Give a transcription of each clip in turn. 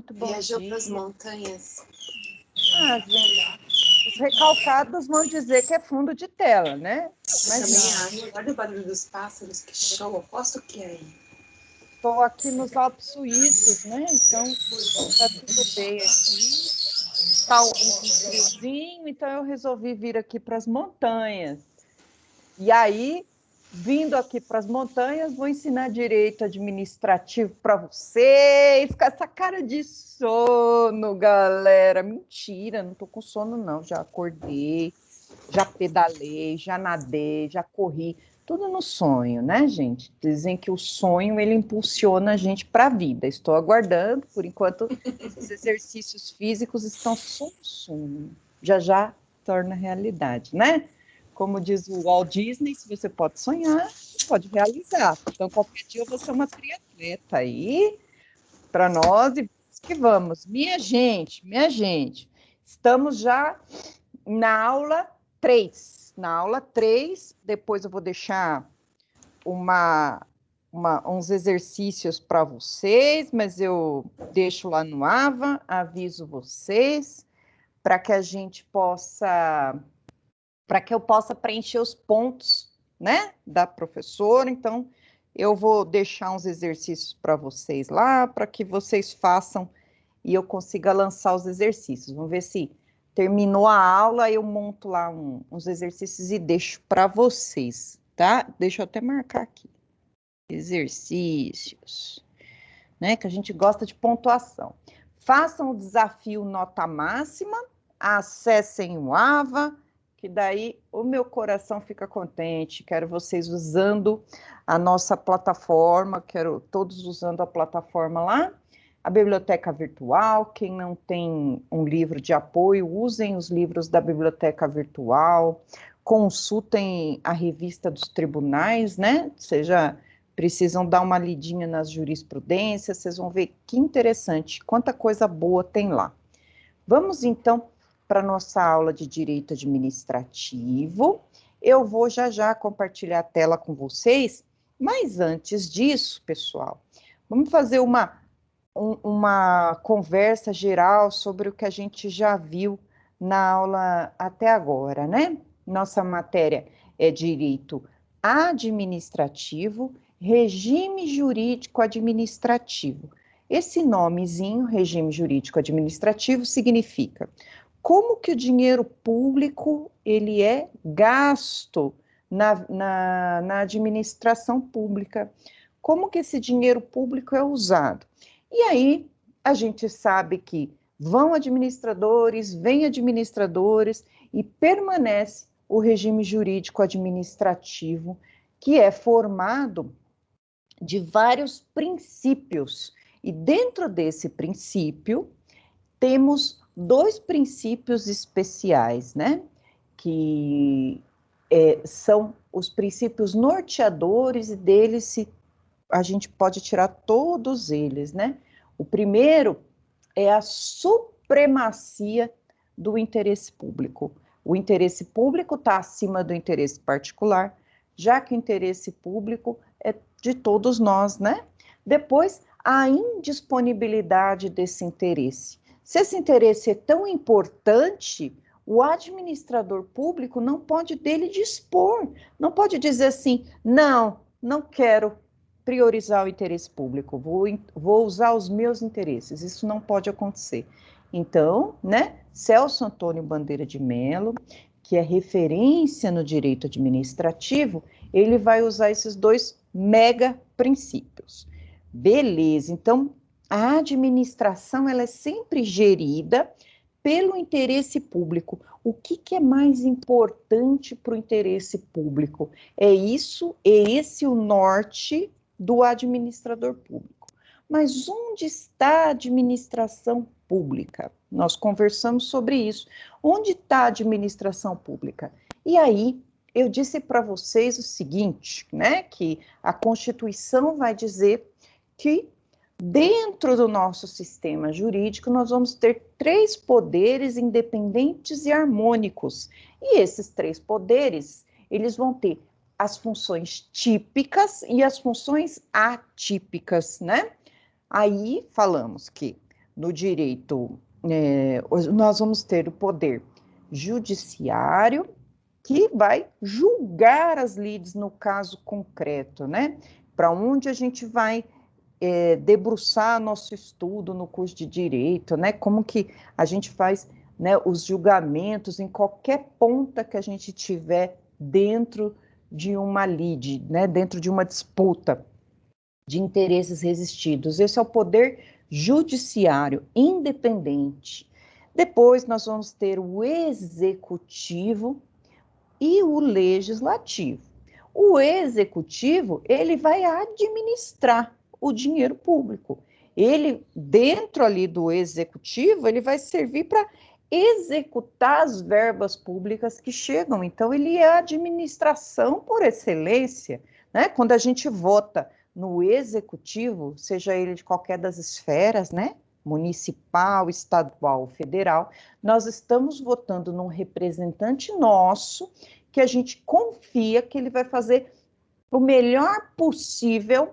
muito bom Viajou dia. para as montanhas. Ah, gente, os recalcados vão dizer que é fundo de tela, né? Eu também acho. Olha o barulho dos pássaros, que show. Aposto que é aí. Estou aqui nos Alpes Suíços, né? Então, está tudo bem aqui. Está um friozinho, então eu resolvi vir aqui para as montanhas. E aí, vindo aqui para as montanhas, vou ensinar direito administrativo para vocês, com essa cara de sono, galera. Mentira, não estou com sono, não. Já acordei, já pedalei, já nadei, já corri. Tudo no sonho, né, gente? Dizem que o sonho, ele impulsiona a gente para a vida. Estou aguardando, por enquanto, os exercícios físicos estão só no sonho. Já já torna realidade, né? Como diz o Walt Disney, se você pode sonhar, você pode realizar. Então, qualquer dia eu vou ser uma triatleta aí para nós e que vamos. Minha gente, estamos já na aula 3. Na aula 3, depois eu vou deixar uns exercícios para vocês, mas eu deixo lá no AVA, aviso vocês, para que a gente possa... para que eu possa preencher os pontos, né, da professora. Então, eu vou deixar uns exercícios para vocês lá, para que vocês façam e eu consiga lançar os exercícios. Vamos ver se terminou a aula, eu monto lá uns exercícios e deixo para vocês, tá? Deixa eu até marcar aqui. Exercícios, né, que a gente gosta de pontuação. Façam o desafio nota máxima, acessem o AVA, que daí o meu coração fica contente, quero vocês usando a nossa plataforma, quero todos usando a plataforma lá, a biblioteca virtual, quem não tem um livro de apoio, usem os livros da biblioteca virtual, consultem a revista dos tribunais, né, precisam dar uma lidinha nas jurisprudências, vocês vão ver que interessante, quanta coisa boa tem lá. Vamos então para a nossa aula de Direito Administrativo. Eu vou já compartilhar a tela com vocês, mas antes disso, pessoal, vamos fazer uma conversa geral sobre o que a gente já viu na aula até agora, né? Nossa matéria é Direito Administrativo, Regime Jurídico Administrativo. Esse nomezinho, regime jurídico administrativo, significa como que o dinheiro público ele é gasto na administração pública, como que esse dinheiro público é usado. E aí, a gente sabe que vão administradores, vêm administradores e permanece o regime jurídico administrativo, que é formado de vários princípios. E dentro desse princípio, temos 2 princípios especiais, né? Que são os princípios norteadores, e deles a gente pode tirar todos eles, né? O primeiro é a supremacia do interesse público. O interesse público está acima do interesse particular, já que o interesse público é de todos nós, né? Depois, a indisponibilidade desse interesse. Se esse interesse é tão importante, o administrador público não pode dele dispor, não pode dizer assim, não quero priorizar o interesse público, vou usar os meus interesses, isso não pode acontecer. Então, né, Celso Antônio Bandeira de Mello, que é referência no direito administrativo, ele vai usar esses 2 mega princípios. Beleza, então a administração ela é sempre gerida pelo interesse público. O que é mais importante para o interesse público? É esse o norte do administrador público. Mas onde está a administração pública? Nós conversamos sobre isso. Onde está a administração pública? E aí, eu disse para vocês o seguinte, né, que a Constituição vai dizer que dentro do nosso sistema jurídico nós vamos ter 3 poderes independentes e harmônicos. E esses 3 poderes, eles vão ter as funções típicas e as funções atípicas, né? Aí falamos que no direito, nós vamos ter o poder judiciário, que vai julgar as lides no caso concreto, né? Para onde a gente vai debruçar nosso estudo no curso de direito, né? Como que a gente faz, né, os julgamentos em qualquer ponta que a gente tiver dentro de uma lide, né? Dentro de uma disputa de interesses resistidos. Esse é o poder judiciário independente. Depois nós vamos ter o executivo e o legislativo. O executivo, ele vai administrar o dinheiro público. Ele, dentro ali do executivo, ele vai servir para executar as verbas públicas que chegam. Então, ele é a administração por excelência, né? Quando a gente vota no executivo, seja ele de qualquer das esferas, né? Municipal, estadual, federal, nós estamos votando num representante nosso que a gente confia que ele vai fazer o melhor possível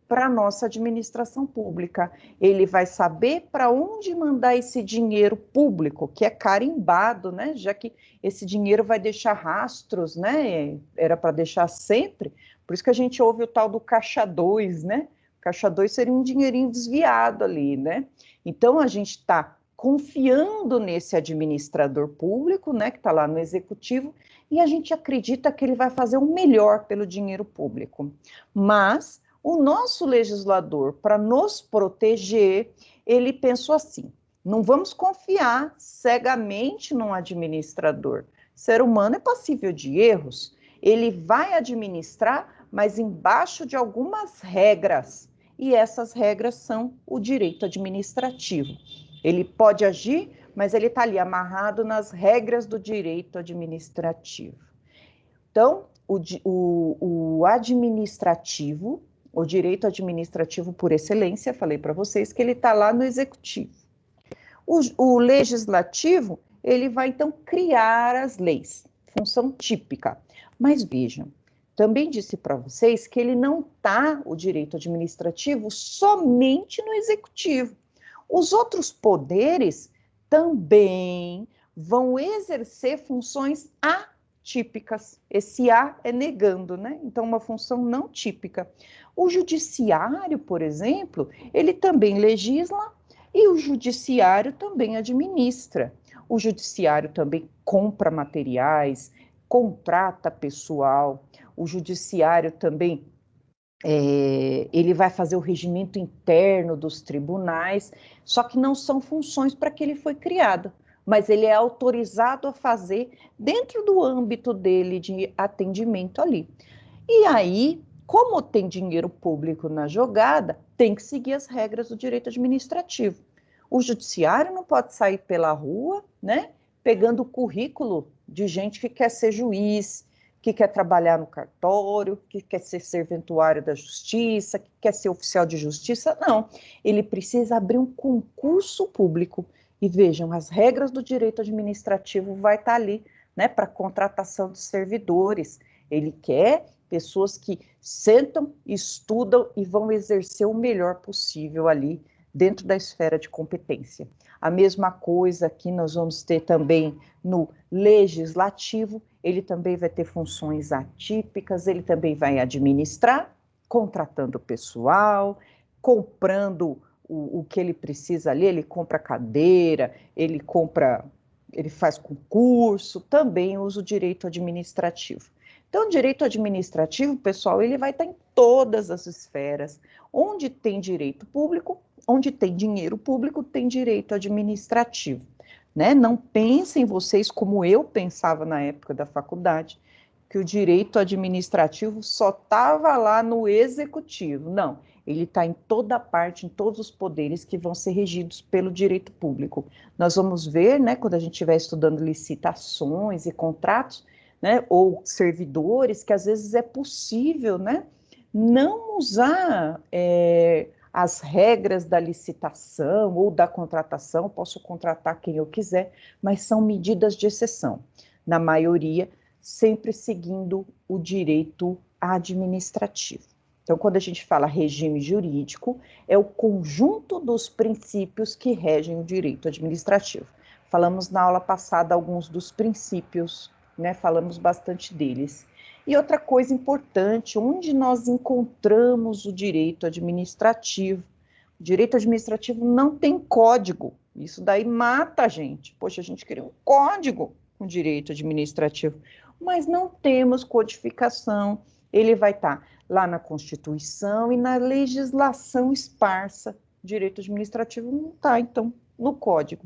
para a nossa administração pública. Ele vai saber para onde mandar esse dinheiro público, que é carimbado, né? Já que esse dinheiro vai deixar rastros, né? Era para deixar sempre. Por isso que a gente ouve o tal do caixa 2, né? Caixa 2 seria um dinheirinho desviado ali, né? Então, a gente está confiando nesse administrador público, né, que está lá no executivo, e a gente acredita que ele vai fazer o melhor pelo dinheiro público. Mas o nosso legislador, para nos proteger, ele pensou assim: não vamos confiar cegamente num administrador. O ser humano é passível de erros. Ele vai administrar, mas embaixo de algumas regras. E essas regras são o direito administrativo. Ele pode agir, mas ele está ali amarrado nas regras do direito administrativo. Então, o administrativo, o direito administrativo por excelência, falei para vocês que ele está lá no executivo. O legislativo, ele vai então criar as leis, função típica. Mas vejam, também disse para vocês que ele não está, o direito administrativo, somente no executivo. Os outros poderes também vão exercer funções atípicas. Esse A é negando, né? Então, uma função não típica. O judiciário, por exemplo, ele também legisla e o judiciário também administra. O judiciário também compra materiais, contrata pessoal. O judiciário também ele vai fazer o regimento interno dos tribunais, só que não são funções para que ele foi criado, mas ele é autorizado a fazer dentro do âmbito dele de atendimento ali. E aí, como tem dinheiro público na jogada, tem que seguir as regras do direito administrativo. O judiciário não pode sair pela rua, né, pegando o currículo de gente que quer ser juiz, que quer trabalhar no cartório, que quer ser serventuário da justiça, que quer ser oficial de justiça. Não, ele precisa abrir um concurso público. E vejam, as regras do direito administrativo vai estar ali, né, para contratação de servidores. Ele quer pessoas que sentam, estudam e vão exercer o melhor possível ali dentro da esfera de competência. A mesma coisa que nós vamos ter também no legislativo, ele também vai ter funções atípicas, ele também vai administrar, contratando pessoal, comprando o que ele precisa ali, ele compra cadeira, ele faz concurso, também usa o direito administrativo. Então, o direito administrativo, pessoal, ele vai estar em todas as esferas. Onde tem direito público, onde tem dinheiro público, tem direito administrativo. Né? Não pensem vocês como eu pensava na época da faculdade, que o direito administrativo só estava lá no executivo. Não, ele está em toda parte, em todos os poderes que vão ser regidos pelo direito público. Nós vamos ver, né, quando a gente estiver estudando licitações e contratos, né, ou servidores, que às vezes é possível, né, não usar as regras da licitação ou da contratação, posso contratar quem eu quiser, mas são medidas de exceção. Na maioria, sempre seguindo o direito administrativo. Então, quando a gente fala regime jurídico, é o conjunto dos princípios que regem o direito administrativo. Falamos na aula passada alguns dos princípios, né? Falamos bastante deles. E outra coisa importante, onde nós encontramos o direito administrativo? O direito administrativo não tem código. Isso daí mata a gente. Poxa, a gente queria um código com direito administrativo, mas não temos codificação. Ele vai estar lá na Constituição e na legislação esparsa. Direito administrativo não está, então, no Código.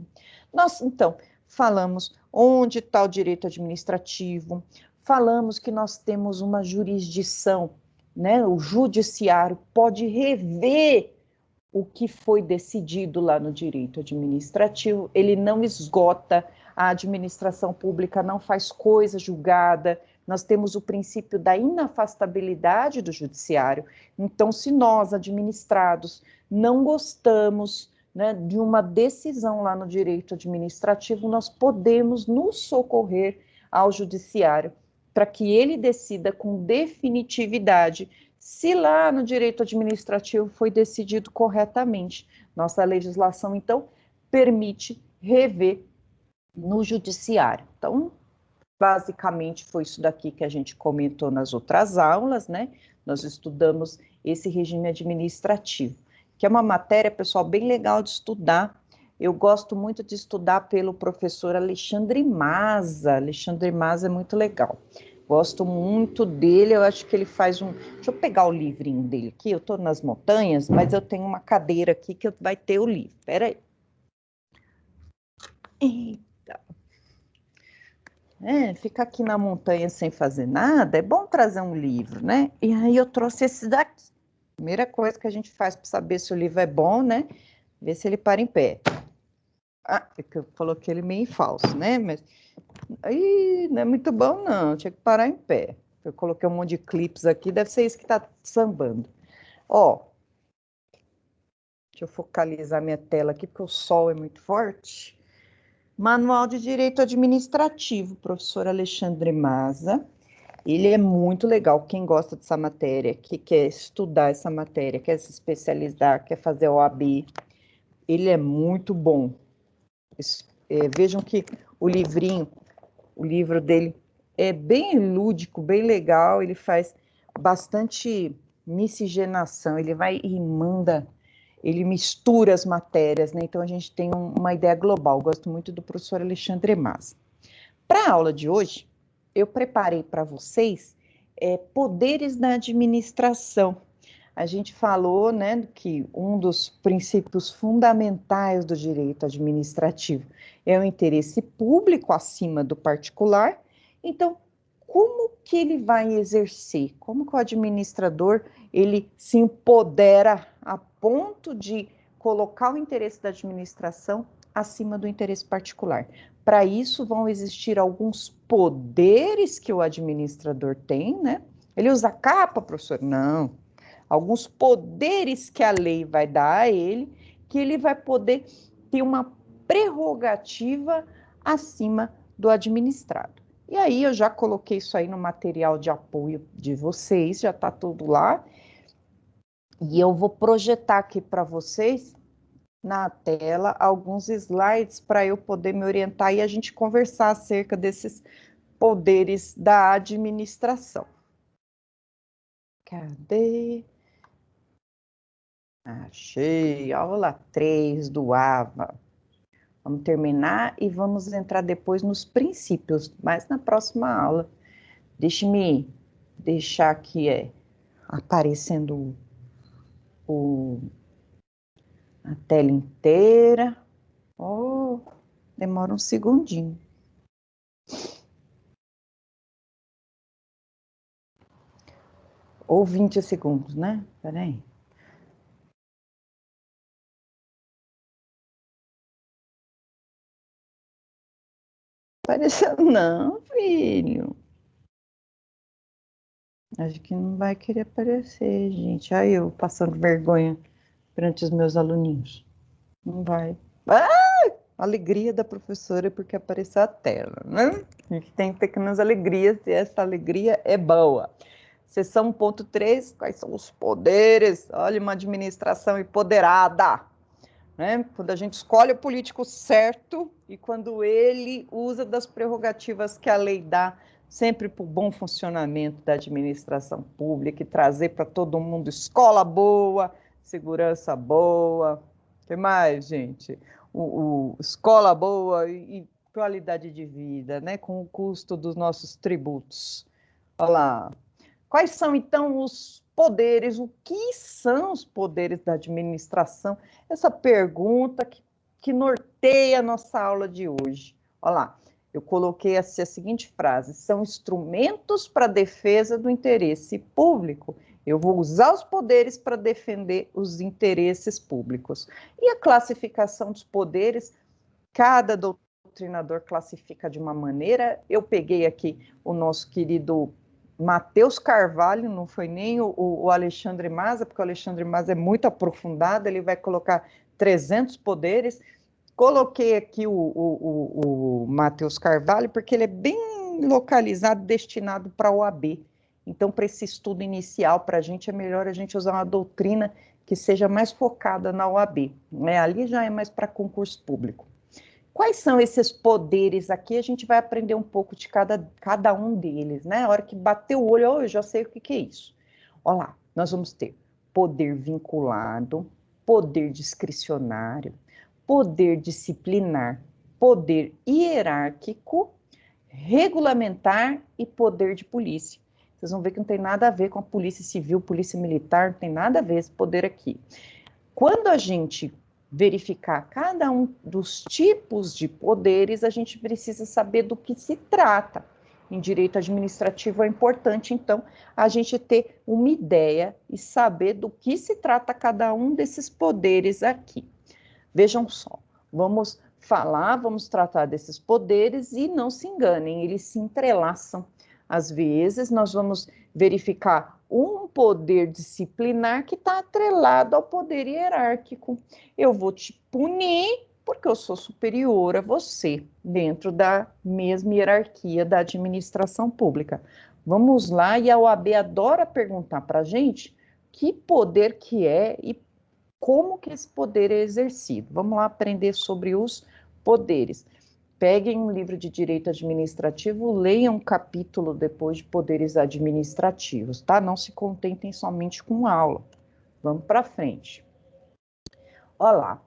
Nós, então, falamos onde está o direito administrativo, falamos que nós temos uma jurisdição, né? O judiciário pode rever o que foi decidido lá no direito administrativo, ele não esgota, a administração pública não faz coisa julgada, nós temos o princípio da inafastabilidade do judiciário. Então, se nós, administrados, não gostamos, né, de uma decisão lá no direito administrativo, nós podemos nos socorrer ao judiciário para que ele decida com definitividade se lá no direito administrativo foi decidido corretamente. Nossa legislação, então, permite rever no judiciário. Então, basicamente, foi isso daqui que a gente comentou nas outras aulas, né? Nós estudamos esse regime administrativo, que é uma matéria, pessoal, bem legal de estudar. Eu gosto muito de estudar pelo professor Alexandre Maza. Alexandre Maza é muito legal. Gosto muito dele, eu acho que ele faz um... Deixa eu pegar o livrinho dele aqui, eu estou nas montanhas, mas eu tenho uma cadeira aqui que vai ter o livro. Espera aí. Eita. Ficar aqui na montanha sem fazer nada, é bom trazer um livro, né? E aí eu trouxe esse daqui. Primeira coisa que a gente faz para saber se o livro é bom, né? Ver se ele para em pé. Ah, é que eu coloquei ele meio falso, né? Mas aí não é muito bom, não. Tinha que parar em pé. Eu coloquei um monte de clipes aqui, deve ser isso que tá sambando. Ó, deixa eu focalizar minha tela aqui, porque o sol é muito forte. Manual de Direito Administrativo, professor Alexandre Maza. Ele é muito legal. Quem gosta dessa matéria, que quer estudar essa matéria, quer se especializar, quer fazer OAB, ele é muito bom. Vejam que o livro dele é bem lúdico, bem legal, ele faz bastante miscigenação, ele vai e manda, ele mistura as matérias, né? Então a gente tem uma ideia global. Gosto muito do professor Alexandre Maza. Para a aula de hoje, eu preparei para vocês poderes da administração. A gente falou, né, que um dos princípios fundamentais do direito administrativo é o interesse público acima do particular. Então, como que ele vai exercer? Como que o administrador ele se empodera a ponto de colocar o interesse da administração acima do interesse particular? Para isso vão existir alguns poderes que o administrador tem, né? Ele usa capa, professor? Não. Alguns poderes que a lei vai dar a ele, que ele vai poder ter uma prerrogativa acima do administrado. E aí eu já coloquei isso aí no material de apoio de vocês, já está tudo lá. E eu vou projetar aqui para vocês na tela alguns slides para eu poder me orientar e a gente conversar acerca desses poderes da administração. Cadê? Achei, aula 3 do AVA. Vamos terminar e vamos entrar depois nos princípios, mas na próxima aula. Deixe-me deixar aqui aparecendo a tela inteira. Oh, demora um segundinho. Ou 20 segundos, né? Peraí. Apareceu não, filho. Acho que não vai querer aparecer, gente. Aí eu passando vergonha perante os meus aluninhos. Não vai. Ah! Alegria da professora porque apareceu a tela, né? A gente tem pequenas alegrias e essa alegria é boa. Seção 1.3, quais são os poderes? Olha, uma administração empoderada, né? Quando a gente escolhe o político certo e quando ele usa das prerrogativas que a lei dá, sempre para o bom funcionamento da administração pública e trazer para todo mundo escola boa, segurança boa. O que mais, gente? Escola boa e qualidade de vida, né? Com o custo dos nossos tributos. Olha lá. Quais são, então, os poderes? O que são os poderes da administração? Essa pergunta que norteia a nossa aula de hoje. Olha lá, eu coloquei assim, a seguinte frase: são instrumentos para a defesa do interesse público. Eu vou usar os poderes para defender os interesses públicos. E a classificação dos poderes, cada doutrinador classifica de uma maneira. Eu peguei aqui o nosso querido Matheus Carvalho, não foi nem o Alexandre Maza, porque o Alexandre Maza é muito aprofundado, ele vai colocar 300 poderes. Coloquei aqui o Matheus Carvalho, porque ele é bem localizado, destinado para a OAB. Então, para esse estudo inicial, para a gente, é melhor a gente usar uma doutrina que seja mais focada na OAB, né? Ali já é mais para concurso público. Quais são esses poderes aqui? A gente vai aprender um pouco de cada um deles, né? A hora que bater o olho, eu já sei o que é isso. Olha lá, nós vamos ter poder vinculado, poder discricionário, poder disciplinar, poder hierárquico, regulamentar e poder de polícia. Vocês vão ver que não tem nada a ver com a polícia civil, polícia militar, não tem nada a ver esse poder aqui. Quando a gente verificar cada um dos tipos de poderes, a gente precisa saber do que se trata. Em direito administrativo é importante, então, a gente ter uma ideia e saber do que se trata cada um desses poderes aqui. Vejam só, vamos tratar desses poderes e não se enganem, eles se entrelaçam. Às vezes, nós vamos verificar um poder disciplinar que está atrelado ao poder hierárquico. Eu vou te punir porque eu sou superior a você, dentro da mesma hierarquia da administração pública. Vamos lá, e a OAB adora perguntar para a gente que poder que é e como que esse poder é exercido. Vamos lá aprender sobre os poderes. Peguem um livro de direito administrativo, leiam um capítulo depois de poderes administrativos, tá? Não se contentem somente com aula. Vamos para frente. Olha lá.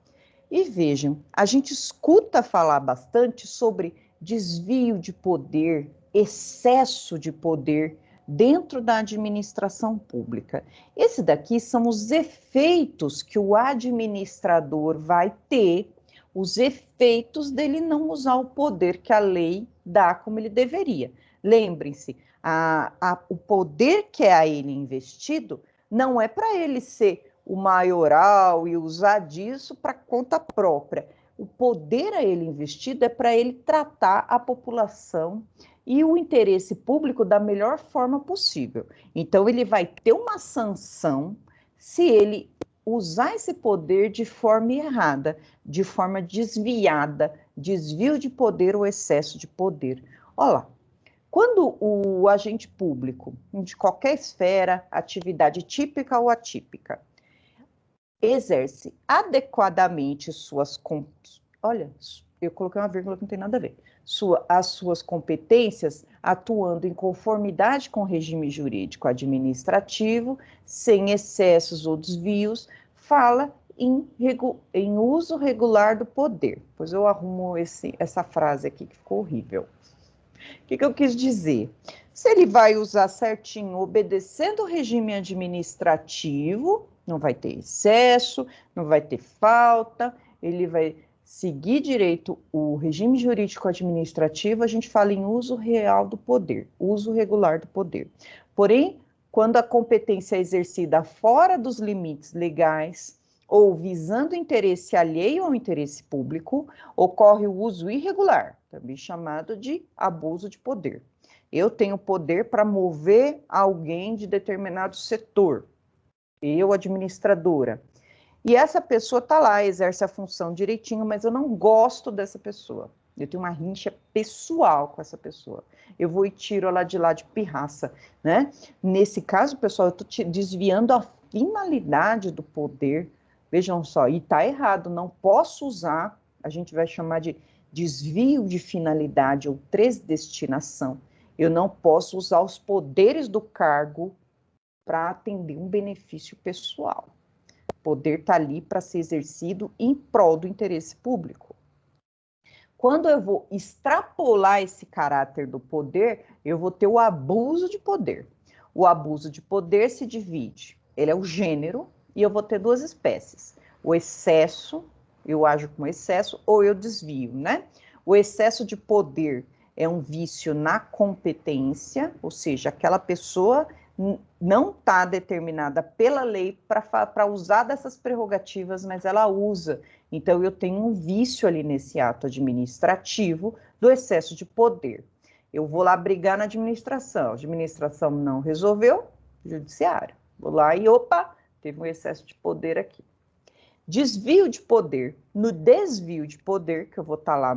E vejam, a gente escuta falar bastante sobre desvio de poder, excesso de poder dentro da administração pública. Esse daqui são os efeitos que o administrador vai ter, os efeitos dele não usar o poder que a lei dá como ele deveria. Lembrem-se, o poder que é a ele investido não é para ele ser o maioral e usar disso para conta própria. O poder a ele investido é para ele tratar a população e o interesse público da melhor forma possível. Então, ele vai ter uma sanção se ele usar esse poder de forma errada, de forma desviada, desvio de poder ou excesso de poder. Olha lá, quando o agente público, de qualquer esfera, atividade típica ou atípica, exerce adequadamente olha, eu coloquei uma vírgula que não tem nada a ver, as suas competências, atuando em conformidade com o regime jurídico administrativo, sem excessos ou desvios, fala em uso regular do poder. Pois eu arrumo essa frase aqui que ficou horrível. O que eu quis dizer? Se ele vai usar certinho, obedecendo o regime administrativo, não vai ter excesso, não vai ter falta, ele vai seguir direito o regime jurídico administrativo, a gente fala em uso real do poder, uso regular do poder. Porém, quando a competência é exercida fora dos limites legais ou visando interesse alheio ao interesse público, ocorre o uso irregular, também chamado de abuso de poder. Eu tenho poder para mover alguém de determinado setor, eu, administradora, e essa pessoa está lá, exerce a função direitinho, mas eu não gosto dessa pessoa. Eu tenho uma rincha pessoal com essa pessoa. Eu vou e tiro ela de lá de pirraça, né? Nesse caso, pessoal, eu estou desviando a finalidade do poder. Vejam só, e está errado, não posso usar, a gente vai chamar de desvio de finalidade ou transdestinação. Eu não posso usar os poderes do cargo para atender um benefício pessoal. O poder está ali para ser exercido em prol do interesse público. Quando eu vou extrapolar esse caráter do poder, eu vou ter o abuso de poder. O abuso de poder se divide, ele é o gênero, e eu vou ter duas espécies. O excesso, eu ajo com excesso, ou eu desvio, né? O excesso de poder é um vício na competência, ou seja, aquela pessoa não está determinada pela lei para usar dessas prerrogativas, mas ela usa. Então, eu tenho um vício ali nesse ato administrativo do excesso de poder. Eu vou lá brigar na administração, a administração não resolveu, judiciário. Vou lá e, opa, teve um excesso de poder aqui. Desvio de poder. No desvio de poder, que eu vou estar lá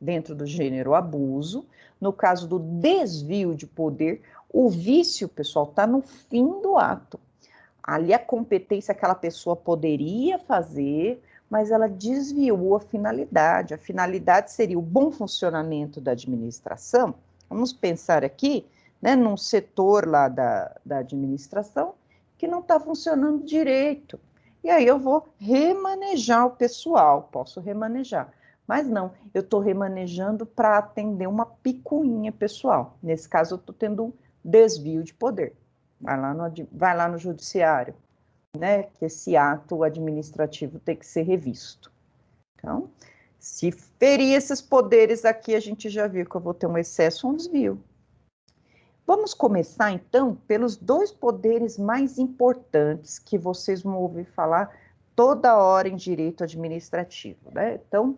dentro do gênero abuso, no caso do desvio de poder, o vício, pessoal, está no fim do ato. Ali a competência aquela pessoa poderia fazer, mas ela desviou a finalidade. A finalidade seria o bom funcionamento da administração. Vamos pensar aqui, né, num setor lá da administração que não está funcionando direito. E aí eu vou remanejar o pessoal, posso remanejar. Mas não, eu estou remanejando para atender uma picuinha pessoal. Nesse caso, eu estou tendo um desvio de poder. Vai lá no judiciário, né? Que esse ato administrativo tem que ser revisto. Então, se ferir esses poderes aqui, a gente já viu que eu vou ter um excesso, um desvio. Vamos começar, então, pelos dois poderes mais importantes que vocês vão ouvir falar toda hora em direito administrativo, né? Então,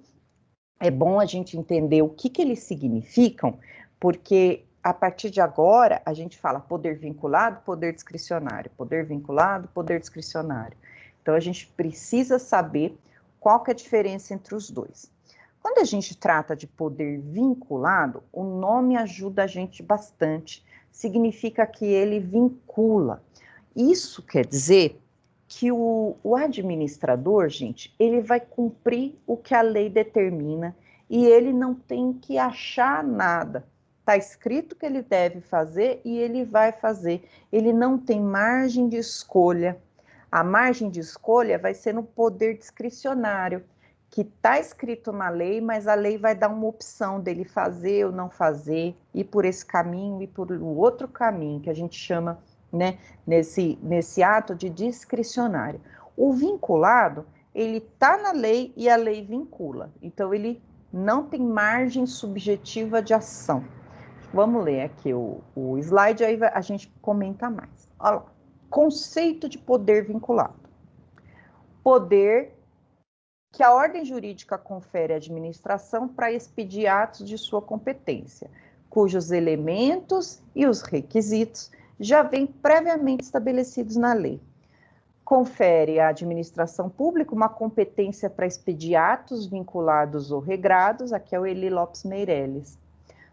é bom a gente entender o que eles significam, porque a partir de agora a gente fala poder vinculado, poder discricionário, poder vinculado, poder discricionário. Então a gente precisa saber qual que é a diferença entre os dois. Quando a gente trata de poder vinculado, o nome ajuda a gente bastante, significa que ele vincula. Isso quer dizer que o administrador, gente, ele vai cumprir o que a lei determina e ele não tem que achar nada. Está escrito que ele deve fazer e ele vai fazer. Ele não tem margem de escolha. A margem de escolha vai ser no poder discricionário, que está escrito na lei, mas a lei vai dar uma opção dele fazer ou não fazer, ir por esse caminho e por o outro caminho, que a gente chama, né, nesse ato de discricionário. O vinculado, ele está na lei e a lei vincula. Então, ele não tem margem subjetiva de ação. Vamos ler aqui o slide, aí a gente comenta mais. Olha lá. Conceito de poder vinculado. Poder que a ordem jurídica confere à administração para expedir atos de sua competência, cujos elementos e os requisitos já vêm previamente estabelecidos na lei. Confere à administração pública uma competência para expedir atos vinculados ou regrados, aqui é o Eli Lopes Meireles,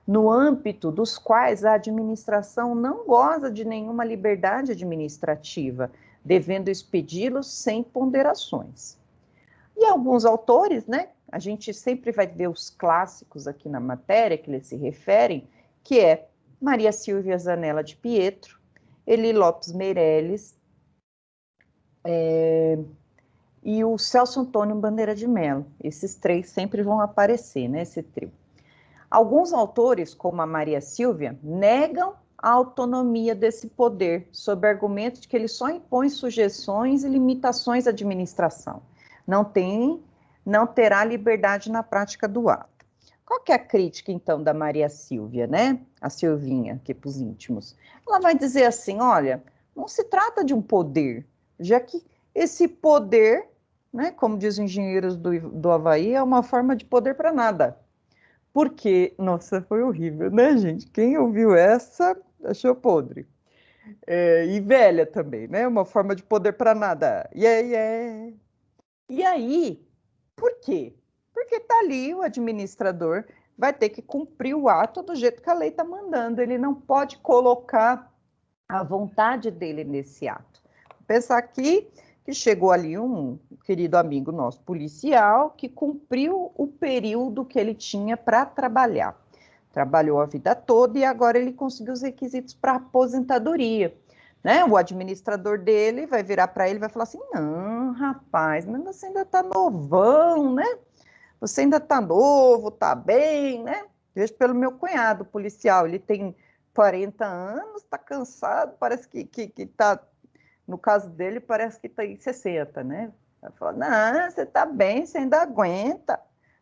no âmbito dos quais a administração não goza de nenhuma liberdade administrativa, devendo expedi-los sem ponderações. E alguns autores, né, a gente sempre vai ver os clássicos aqui na matéria que eles se referem, que é Maria Silvia Zanella de Pietro, Eli Lopes Meireles, e o Celso Antônio Bandeira de Mello. Esses três sempre vão aparecer, né, esse trio. Alguns autores, como a Maria Silvia, negam a autonomia desse poder, sob argumento de que ele só impõe sugestões e limitações à administração. Não terá liberdade na prática do ato. Qual que é a crítica, então, da Maria Silvia, né? A Silvinha, aqui para os íntimos. Ela vai dizer assim, olha, não se trata de um poder, já que esse poder, né, como dizem os engenheiros do Havaí, é uma forma de poder para nada. Porque, nossa, foi horrível, né, gente? Quem ouviu essa achou podre. E velha também, né? Uma forma de poder para nada. E aí, por quê? Porque tá ali o administrador vai ter que cumprir o ato do jeito que a lei está mandando. Ele não pode colocar a vontade dele nesse ato. Vou pensar aqui que chegou ali um querido amigo nosso, policial, que cumpriu o período que ele tinha para trabalhar. Trabalhou a vida toda e agora ele conseguiu os requisitos para aposentadoria. Né? O administrador dele vai virar para ele e vai falar assim, não, rapaz, mas você ainda está novão, né? Você ainda está novo, está bem, né? Vejo pelo meu cunhado policial, ele tem 40 anos, está cansado, parece que está, no caso dele, parece que está em 60, né? Vai falar, não, você está bem, você ainda aguenta,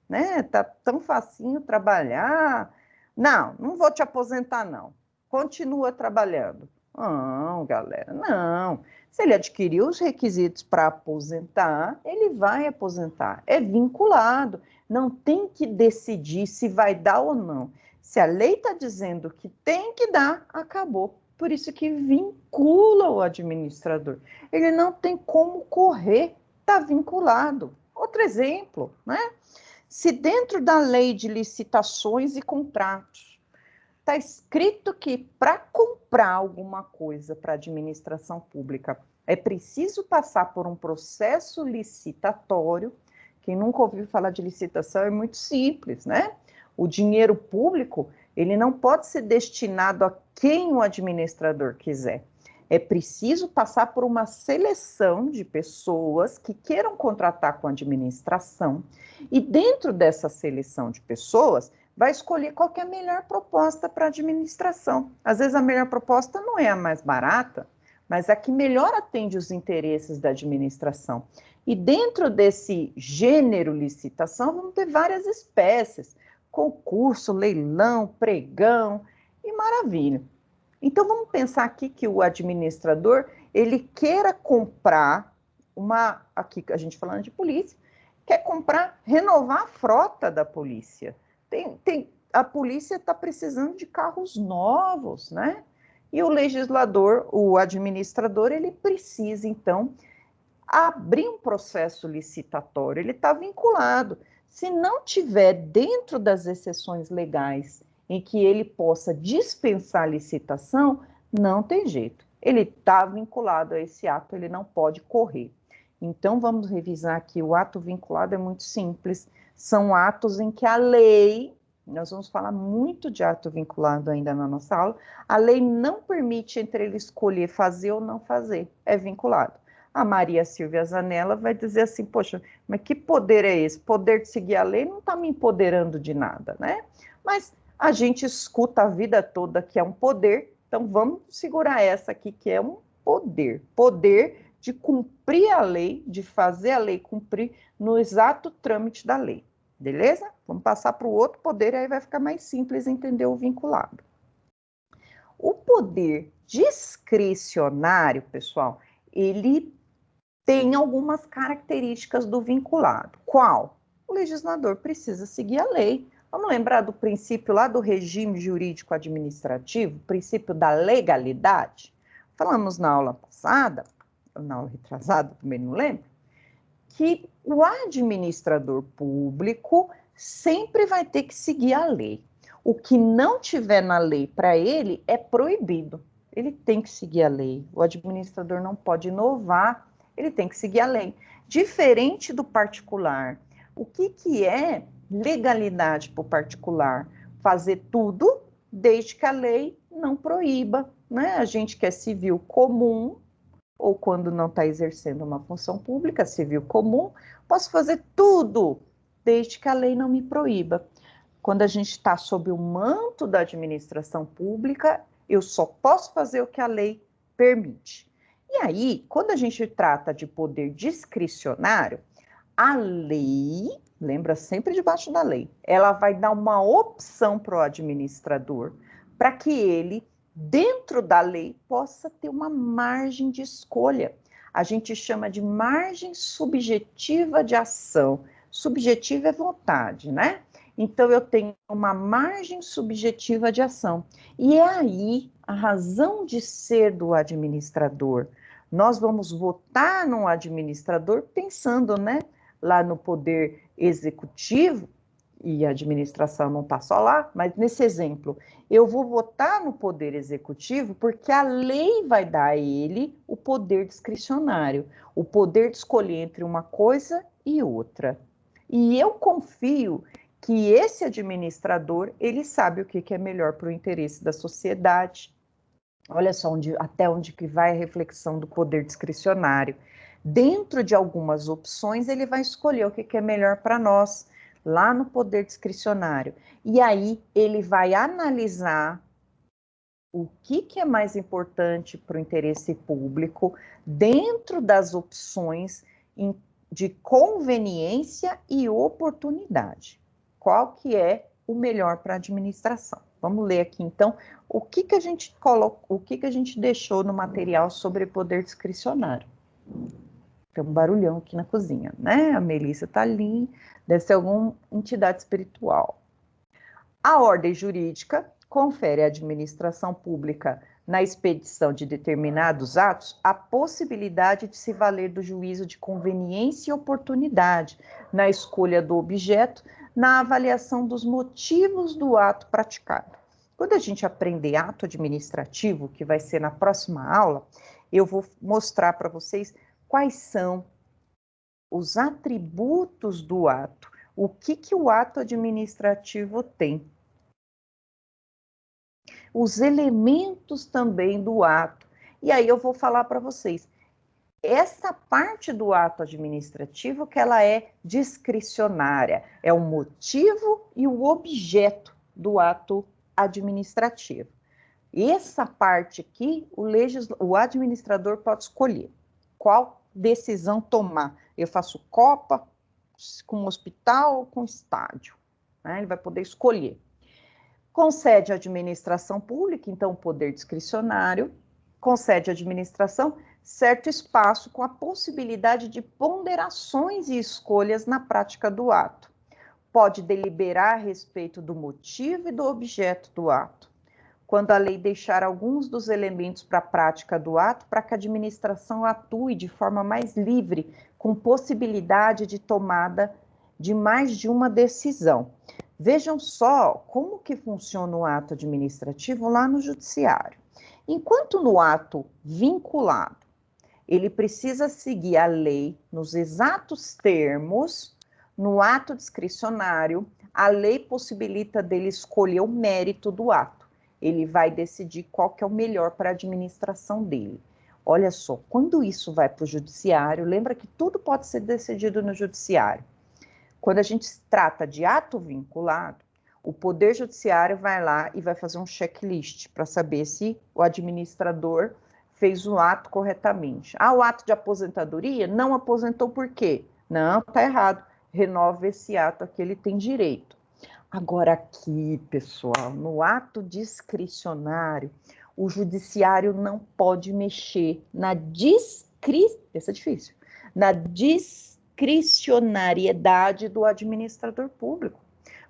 né? Está tão facinho trabalhar. Não vou te aposentar, não. Continua trabalhando. Não, galera, não. Se ele adquiriu os requisitos para aposentar, ele vai aposentar. É vinculado. Não tem que decidir se vai dar ou não. Se a lei está dizendo que tem que dar, acabou. Por isso que vincula o administrador. Ele não tem como correr, está vinculado. Outro exemplo, né? Se dentro da lei de licitações e contratos está escrito que para comprar alguma coisa para a administração pública é preciso passar por um processo licitatório. Quem nunca ouviu falar de licitação é muito simples, né? O dinheiro público, ele não pode ser destinado a quem o administrador quiser. É preciso passar por uma seleção de pessoas que queiram contratar com a administração e dentro dessa seleção de pessoas vai escolher qual que é a melhor proposta para a administração. Às vezes a melhor proposta não é a mais barata, mas a que melhor atende os interesses da administração. E dentro desse gênero licitação, vamos ter várias espécies, concurso, leilão, pregão, e maravilha. Então, vamos pensar aqui que o administrador, ele queira comprar aqui a gente falando de polícia, quer comprar, renovar a frota da polícia. A polícia está precisando de carros novos, né? E o legislador, o administrador, ele precisa, então, abrir um processo licitatório, ele está vinculado. Se não tiver dentro das exceções legais em que ele possa dispensar a licitação, não tem jeito. Ele está vinculado a esse ato, ele não pode correr. Então, vamos revisar aqui, o ato vinculado é muito simples, são atos em que a lei, nós vamos falar muito de ato vinculado ainda na nossa aula, a lei não permite entre ele escolher fazer ou não fazer, é vinculado. A Maria Silvia Zanella vai dizer assim, poxa, mas que poder é esse? Poder de seguir a lei não está me empoderando de nada, né? Mas a gente escuta a vida toda que é um poder, então vamos segurar essa aqui que é um poder. Poder de cumprir a lei, de fazer a lei cumprir no exato trâmite da lei, beleza? Vamos passar para o outro poder, aí vai ficar mais simples entender o vinculado. O poder discricionário, pessoal, ele tem algumas características do vinculado. Qual? O legislador precisa seguir a lei. Vamos lembrar do princípio lá do regime jurídico administrativo, princípio da legalidade? Falamos na aula passada, na aula retrasada, também não lembro, que o administrador público sempre vai ter que seguir a lei. O que não tiver na lei para ele é proibido. Ele tem que seguir a lei. O administrador não pode inovar, ele tem que seguir a lei. Diferente do particular. O que é legalidade para o particular? Fazer tudo desde que a lei não proíba, né? A gente que é civil comum, ou quando não está exercendo uma função pública, civil comum, posso fazer tudo desde que a lei não me proíba. Quando a gente está sob o manto da administração pública, eu só posso fazer o que a lei permite. E aí, quando a gente trata de poder discricionário, a lei, lembra sempre debaixo da lei, ela vai dar uma opção para o administrador para que ele, dentro da lei, possa ter uma margem de escolha. A gente chama de margem subjetiva de ação. Subjetiva é vontade, né? Então, eu tenho uma margem subjetiva de ação. E é aí a razão de ser do administrador. Nós vamos votar no administrador pensando, né, lá no poder executivo, e a administração não está só lá, mas nesse exemplo, eu vou votar no poder executivo porque a lei vai dar a ele o poder discricionário, o poder de escolher entre uma coisa e outra. E eu confio que esse administrador, ele sabe o que é melhor para o interesse da sociedade. Olha só até onde que vai a reflexão do poder discricionário. Dentro de algumas opções, ele vai escolher o que é melhor para nós, lá no poder discricionário. E aí, ele vai analisar o que é mais importante para o interesse público dentro das opções de conveniência e oportunidade. Qual que é o melhor para a administração? Vamos ler aqui, então, o que a gente deixou no material sobre poder discricionário. Tem um barulhão aqui na cozinha, né? A Melissa está ali, deve ser alguma entidade espiritual. A ordem jurídica confere à administração pública, na expedição de determinados atos, a possibilidade de se valer do juízo de conveniência e oportunidade, na escolha do objeto, na avaliação dos motivos do ato praticado. Quando a gente aprender ato administrativo, que vai ser na próxima aula, eu vou mostrar para vocês quais são os atributos do ato, o que o ato administrativo tem. Os elementos também do ato. E aí eu vou falar para vocês, essa parte do ato administrativo que ela é discricionária, é o motivo e o objeto do ato administrativo. Essa parte aqui, o administrador pode escolher qual decisão tomar. Eu faço copa com hospital ou com estádio, né? Ele vai poder escolher. Concede à administração pública, então, o poder discricionário, concede à administração certo espaço com a possibilidade de ponderações e escolhas na prática do ato. Pode deliberar a respeito do motivo e do objeto do ato. Quando a lei deixar alguns dos elementos para a prática do ato, para que a administração atue de forma mais livre, com possibilidade de tomada de mais de uma decisão. Vejam só como que funciona o ato administrativo lá no judiciário. Enquanto no ato vinculado, ele precisa seguir a lei nos exatos termos, no ato discricionário, a lei possibilita dele escolher o mérito do ato. Ele vai decidir qual que é o melhor para a administração dele. Olha só, quando isso vai para o judiciário, lembra que tudo pode ser decidido no judiciário. Quando a gente trata de ato vinculado, o Poder Judiciário vai lá e vai fazer um checklist para saber se o administrador fez o ato corretamente. O ato de aposentadoria não aposentou por quê? Não, está errado. Renova esse ato aqui, ele tem direito. Agora aqui, pessoal, no ato discricionário, o judiciário não pode mexer na discricionariedade do administrador público.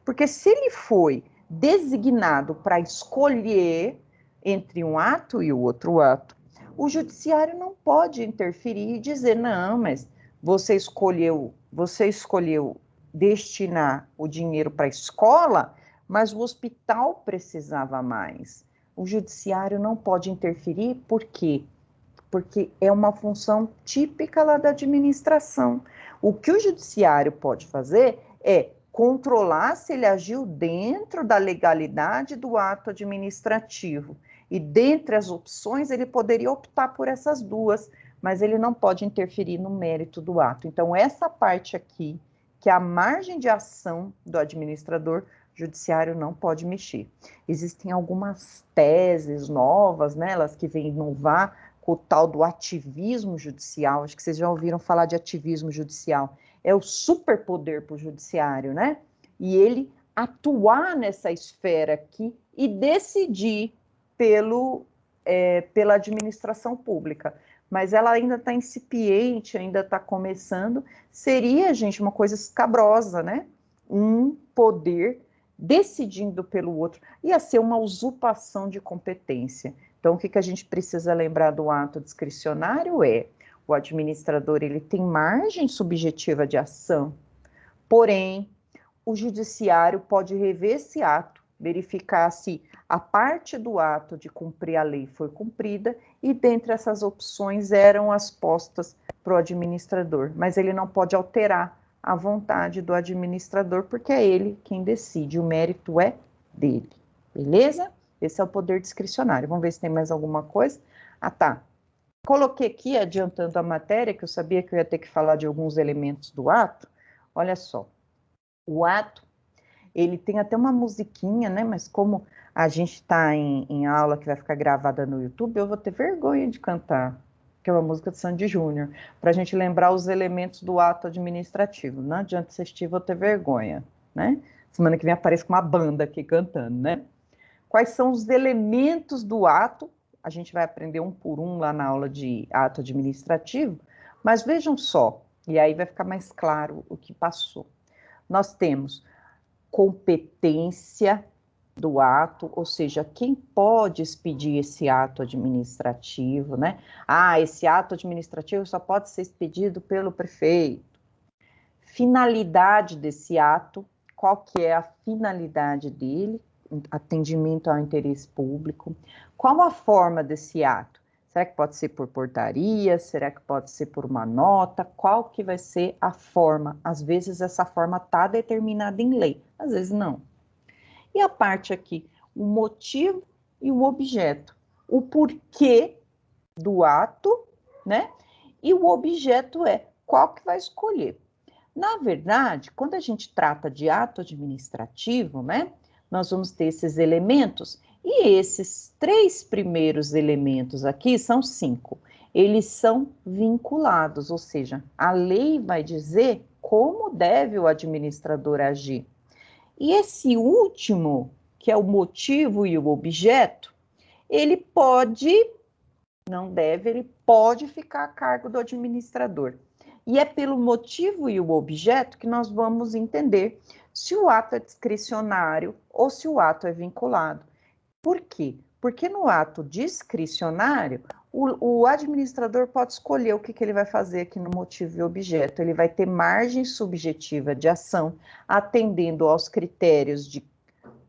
Porque se ele foi designado para escolher entre um ato e o outro ato, o judiciário não pode interferir e dizer, não, mas você escolheu destinar o dinheiro para a escola, mas o hospital precisava mais. O judiciário não pode interferir, por quê? Porque é uma função típica lá da administração. O que o judiciário pode fazer é controlar se ele agiu dentro da legalidade do ato administrativo. E dentre as opções, ele poderia optar por essas duas, mas ele não pode interferir no mérito do ato. Então, essa parte aqui, que é a margem de ação do administrador, o judiciário não pode mexer. Existem algumas teses novas, né, elas que vêm inovar com o tal do ativismo judicial. Acho que vocês já ouviram falar de ativismo judicial. É o superpoder para o judiciário, né? E ele atuar nessa esfera aqui e decidir pela administração pública. Mas ela ainda está incipiente, ainda está começando. Seria, gente, uma coisa escabrosa, né? Um poder decidindo pelo outro. Ia ser uma usurpação de competência. Então, o que a gente precisa lembrar do ato discricionário é o administrador ele tem margem subjetiva de ação, porém, o judiciário pode rever esse ato, verificar se a parte do ato de cumprir a lei foi cumprida, e dentre essas opções eram as postas para o administrador, mas ele não pode alterar a vontade do administrador, porque é ele quem decide, o mérito é dele, beleza? Esse é o poder discricionário. Vamos ver se tem mais alguma coisa. Ah, tá. Coloquei aqui, adiantando a matéria, que eu sabia que eu ia ter que falar de alguns elementos do ato. Olha só, o ato, ele tem até uma musiquinha, né? Mas como a gente está em aula que vai ficar gravada no YouTube, eu vou ter vergonha de cantar, que é uma música de Sandy Júnior, para a gente lembrar os elementos do ato administrativo. Não adianta assistir, vou ter vergonha, né? Semana que vem aparece com uma banda aqui cantando, né? Quais são os elementos do ato? A gente vai aprender um por um lá na aula de ato administrativo, mas vejam só, e aí vai ficar mais claro o que passou. Nós temos competência do ato, ou seja, quem pode expedir esse ato administrativo, né? Ah, esse ato administrativo só pode ser expedido pelo prefeito. Finalidade desse ato, qual que é a finalidade dele? Atendimento ao interesse público. Qual a forma desse ato? Será que pode ser por portaria? Será que pode ser por uma nota? Qual que vai ser a forma? Às vezes essa forma está determinada em lei, às vezes não. E a parte aqui, o motivo e o objeto. O porquê do ato, né? E o objeto é qual que vai escolher. Na verdade, quando a gente trata de ato administrativo, né? Nós vamos ter esses elementos, e esses 3 primeiros elementos aqui são 5. Eles são vinculados, ou seja, a lei vai dizer como deve o administrador agir. E esse último, que é o motivo e o objeto, ele pode, não deve, ele pode ficar a cargo do administrador. E é pelo motivo e o objeto que nós vamos entender se o ato é discricionário ou se o ato é vinculado. Por quê? Porque no ato discricionário, o administrador pode escolher o que ele vai fazer aqui no motivo e objeto. Ele vai ter margem subjetiva de ação, atendendo aos critérios de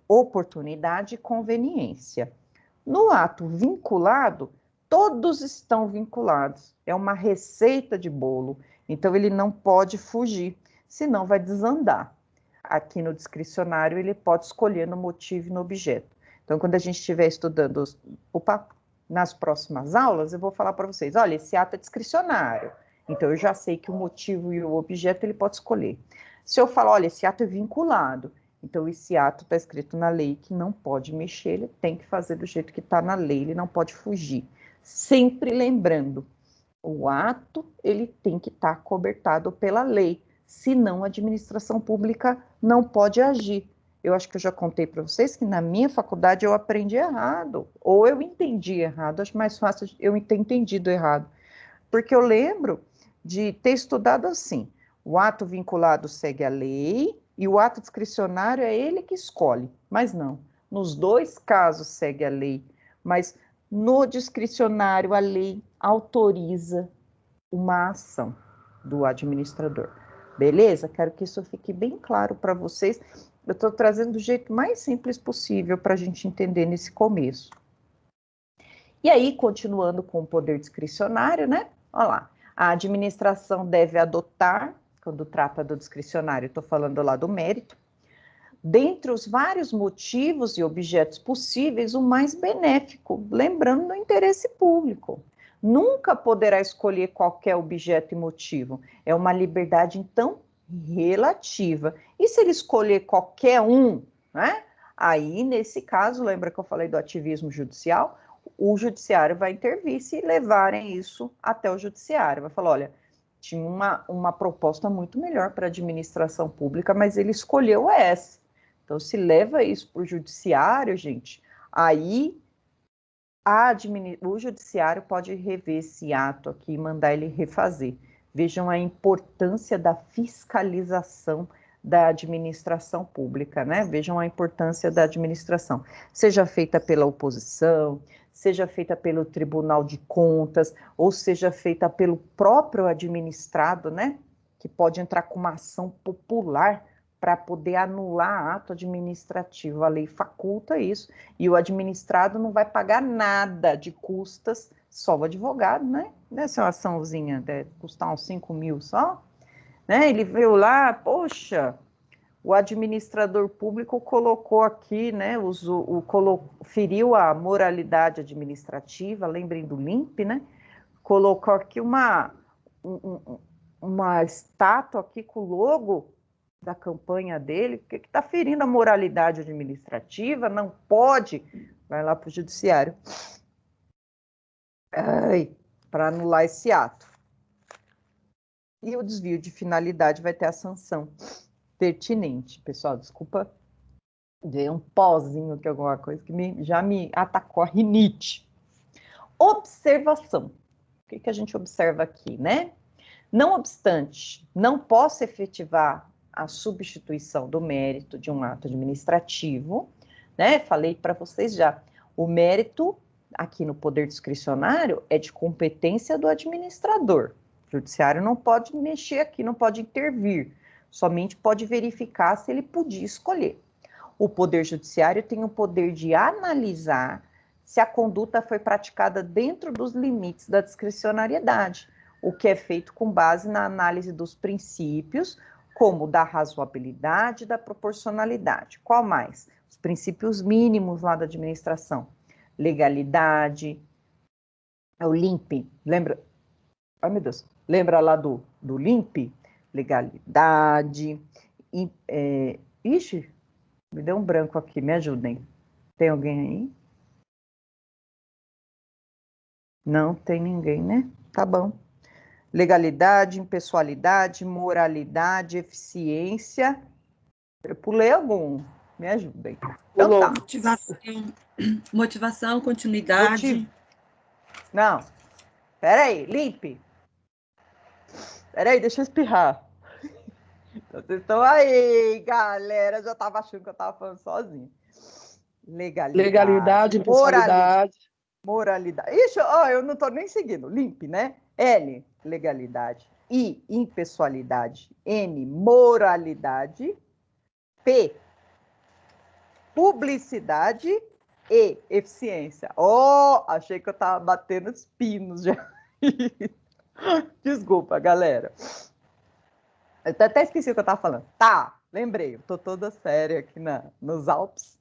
oportunidade e conveniência. No ato vinculado, todos estão vinculados. É uma receita de bolo. Então, ele não pode fugir, senão vai desandar. Aqui no discricionário, ele pode escolher no motivo e no objeto. Então, quando a gente estiver estudando, nas próximas aulas, eu vou falar para vocês, olha, esse ato é discricionário. Então, eu já sei que o motivo e o objeto ele pode escolher. Se eu falar, olha, esse ato é vinculado, então esse ato está escrito na lei que não pode mexer, ele tem que fazer do jeito que está na lei, ele não pode fugir. Sempre lembrando, o ato ele tem que estar cobertado pela lei, senão a administração pública não pode agir. Eu acho que eu já contei para vocês que na minha faculdade eu aprendi errado, ou eu entendi errado, acho mais fácil eu ter entendido errado, porque eu lembro de ter estudado assim, o ato vinculado segue a lei e o ato discricionário é ele que escolhe, mas não, nos 2 casos segue a lei, mas no discricionário a lei autoriza uma ação do administrador. Beleza? Quero que isso fique bem claro para vocês. Eu estou trazendo do jeito mais simples possível para a gente entender nesse começo. E aí, continuando com o poder discricionário, né? Olha lá, a administração deve adotar, quando trata do discricionário, estou falando lá do mérito, dentre os vários motivos e objetos possíveis, o mais benéfico, lembrando do interesse público. Nunca poderá escolher qualquer objeto e motivo. É uma liberdade, então, relativa. E se ele escolher qualquer um, né? Aí, nesse caso, lembra que eu falei do ativismo judicial? O judiciário vai intervir se levarem isso até o judiciário. Vai falar, olha, tinha uma proposta muito melhor para a administração pública, mas ele escolheu essa. Então, se leva isso para o judiciário, gente, aí o judiciário pode rever esse ato aqui e mandar ele refazer. Vejam a importância da fiscalização da administração pública, né? Vejam a importância da administração, seja feita pela oposição, seja feita pelo Tribunal de Contas, ou seja feita pelo próprio administrado, né? Que pode entrar com uma ação popular para poder anular ato administrativo. A lei faculta isso, e o administrado não vai pagar nada de custas, só o advogado, né? Essa é uma açãozinha, deve custar uns 5 mil só, né? Ele veio lá, poxa, o administrador público colocou aqui, né, feriu a moralidade administrativa, lembrem do LIMP, né? Colocou aqui uma estátua aqui com o logo da campanha dele, que está ferindo a moralidade administrativa, não pode, vai lá para o judiciário para anular esse ato. E o desvio de finalidade vai ter a sanção pertinente. Pessoal, desculpa, dei um pozinho aqui, alguma coisa que já me atacou a rinite. Observação. O que a gente observa aqui, né? Não obstante, não posso efetivar a substituição do mérito de um ato administrativo, né? Falei para vocês já, o mérito aqui no poder discricionário é de competência do administrador. O judiciário não pode mexer aqui, não pode intervir, somente pode verificar se ele podia escolher. O poder judiciário tem o poder de analisar se a conduta foi praticada dentro dos limites da discricionariedade, o que é feito com base na análise dos princípios, como da razoabilidade e da proporcionalidade. Qual mais? Os princípios mínimos lá da administração. Legalidade, o LIMP, lembra? Ai, meu Deus, lembra lá do LIMP? Legalidade, ixi, me deu um branco aqui, me ajudem. Tem alguém aí? Não tem ninguém, né? Tá bom. Legalidade, impessoalidade, moralidade, eficiência. Eu pulei algum, me ajudem. Então tá. Motivação, continuidade. Não, peraí, LIMP. Peraí, deixa eu espirrar. Vocês estão aí, galera. Eu já estava achando que eu estava falando sozinha. Legalidade, impessoalidade. Moralidade. Ixi, eu não estou nem seguindo. LIMP, né? L, legalidade. I, impessoalidade. N, moralidade. P, publicidade. E, eficiência. Achei que eu estava batendo os pinos já. Desculpa, galera. Eu até esqueci o que eu estava falando. Tá, lembrei. Eu estou toda séria aqui nos Alpes.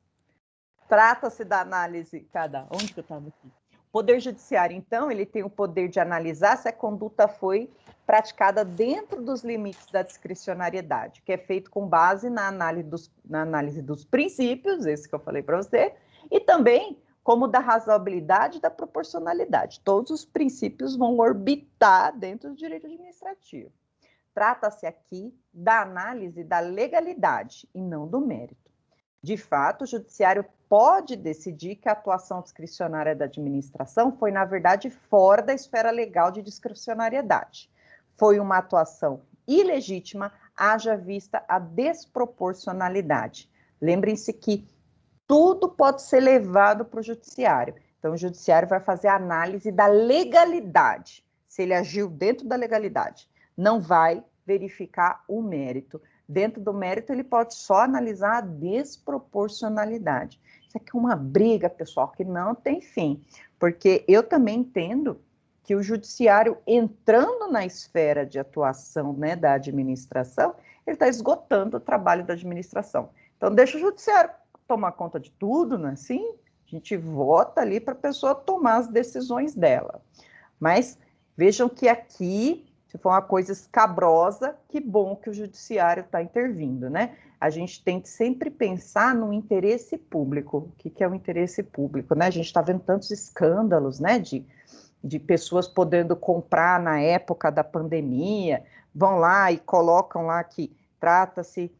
Trata-se da análise... Onde que eu estava aqui? O Poder Judiciário, então, ele tem o poder de analisar se a conduta foi praticada dentro dos limites da discricionariedade, que é feito com base na análise dos princípios, esse que eu falei para você, e também como da razoabilidade e da proporcionalidade. Todos os princípios vão orbitar dentro do direito administrativo. Trata-se aqui da análise da legalidade e não do mérito. De fato, o judiciário pode decidir que a atuação discricionária da administração foi, na verdade, fora da esfera legal de discricionariedade. Foi uma atuação ilegítima, haja vista a desproporcionalidade. Lembrem-se que tudo pode ser levado para o judiciário. Então, o judiciário vai fazer a análise da legalidade, se ele agiu dentro da legalidade. Não vai verificar o mérito. Dentro do mérito, ele pode só analisar a desproporcionalidade. Isso aqui é uma briga, pessoal, que não tem fim, porque eu também entendo que o judiciário, entrando na esfera de atuação, né, da administração, ele está esgotando o trabalho da administração. Então, deixa o judiciário tomar conta de tudo, não é assim? A gente vota ali para a pessoa tomar as decisões dela. Mas vejam que aqui, se for uma coisa escabrosa, que bom que o judiciário está intervindo, né? A gente tem que sempre pensar no interesse público. O que é o interesse público, né? A gente está vendo tantos escândalos, né, de pessoas podendo comprar na época da pandemia, vão lá e colocam lá que trata-se,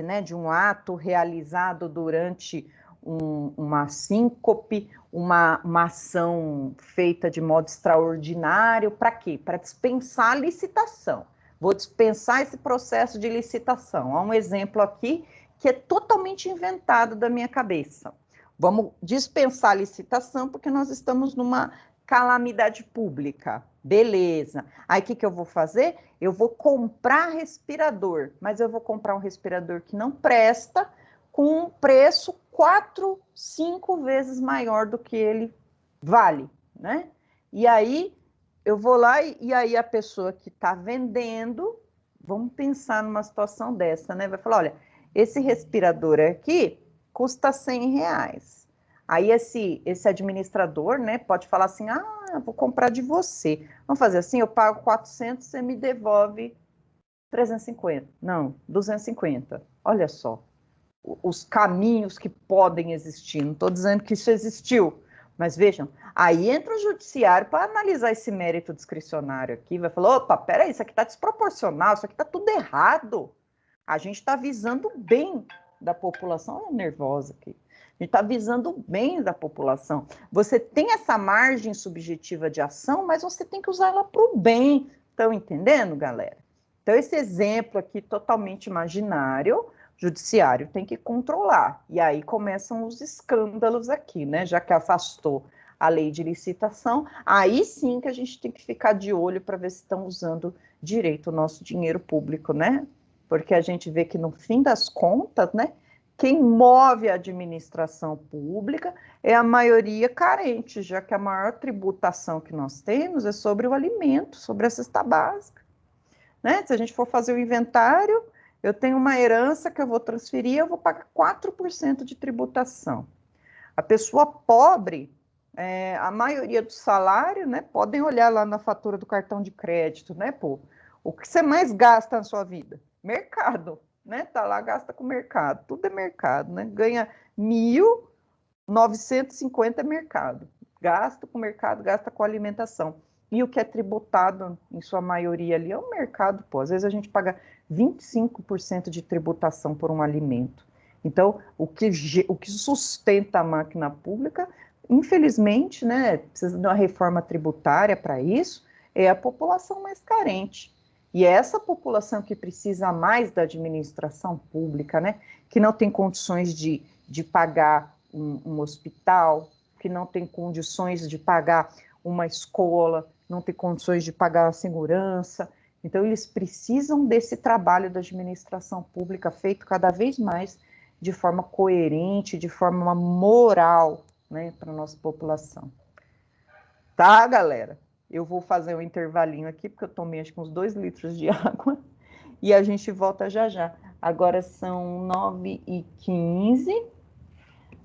né, de um ato realizado durante uma síncope, uma ação feita de modo extraordinário, para quê? Para dispensar a licitação. Vou dispensar esse processo de licitação. Há um exemplo aqui que é totalmente inventado da minha cabeça. Vamos dispensar a licitação porque nós estamos numa calamidade pública. Beleza. Aí, o que eu vou fazer? Eu vou comprar respirador, mas eu vou comprar um respirador que não presta, com um preço 4, 5 vezes maior do que ele vale, né? E aí, eu vou lá e aí a pessoa que está vendendo, vamos pensar numa situação dessa, né? Vai falar, olha, esse respirador aqui custa R$100. Aí esse administrador, né, pode falar assim, vou comprar de você. Vamos fazer assim, eu pago 400, você me devolve 350. Não, 250. Olha só, os caminhos que podem existir. Não estou dizendo que isso existiu, mas vejam, aí entra o judiciário para analisar esse mérito discricionário aqui, vai falar, opa, peraí, isso aqui está desproporcional, isso aqui está tudo errado. A gente está visando o bem da população. Olha, nervosa aqui. A gente está visando o bem da população. Você tem essa margem subjetiva de ação, mas você tem que usar ela para o bem. Estão entendendo, galera? Então, esse exemplo aqui, totalmente imaginário, o judiciário tem que controlar. E aí começam os escândalos aqui, né? Já que afastou a lei de licitação, aí sim que a gente tem que ficar de olho para ver se estão usando direito o nosso dinheiro público, né? Porque a gente vê que, no fim das contas, né, quem move a administração pública é a maioria carente, já que a maior tributação que nós temos é sobre o alimento, sobre a cesta básica. Né? Se a gente for fazer o inventário, eu tenho uma herança que eu vou transferir, eu vou pagar 4% de tributação. A pessoa pobre, a maioria do salário, né, podem olhar lá na fatura do cartão de crédito, né, pô, o que você mais gasta na sua vida? Mercado, né? Tá lá, gasta com mercado, tudo é mercado, né? Ganha 1.950 é mercado, gasta com mercado, gasta com alimentação. E o que é tributado, em sua maioria ali, é o mercado, pô. Às vezes a gente paga 25% de tributação por um alimento. Então, o que sustenta a máquina pública, infelizmente, né, precisa de uma reforma tributária para isso, é a população mais carente. E é essa população que precisa mais da administração pública, né, que não tem condições de pagar um hospital, que não tem condições de pagar uma escola, não tem condições de pagar a segurança. Então, eles precisam desse trabalho da administração pública feito cada vez mais de forma coerente, de forma moral, né, para a nossa população. Tá, galera? Eu vou fazer um intervalinho aqui, porque eu tomei acho que uns 2 litros de água, e a gente volta já já. Agora são 9h15,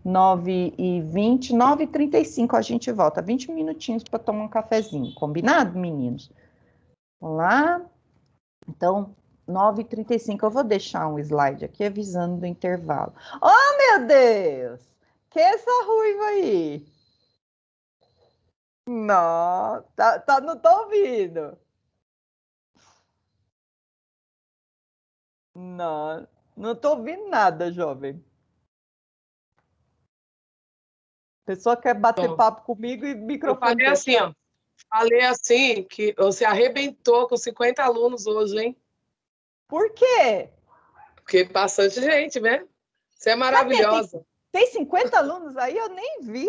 9h20, 9h35 a gente volta. 20 minutinhos para tomar um cafezinho. Combinado, meninos? Vamos lá? Então, 9h35, eu vou deixar um slide aqui avisando do intervalo. Oh, meu Deus! Que é essa ruiva aí? Não, não tô ouvindo. Não, não tô ouvindo nada, jovem. A pessoa quer bater papo comigo e o microfone Eu falei assim, ó. Falei assim que você arrebentou com 50 alunos hoje, hein? Por quê? Porque bastante gente, né? Você é maravilhosa. Tem 50 alunos aí? Eu nem vi.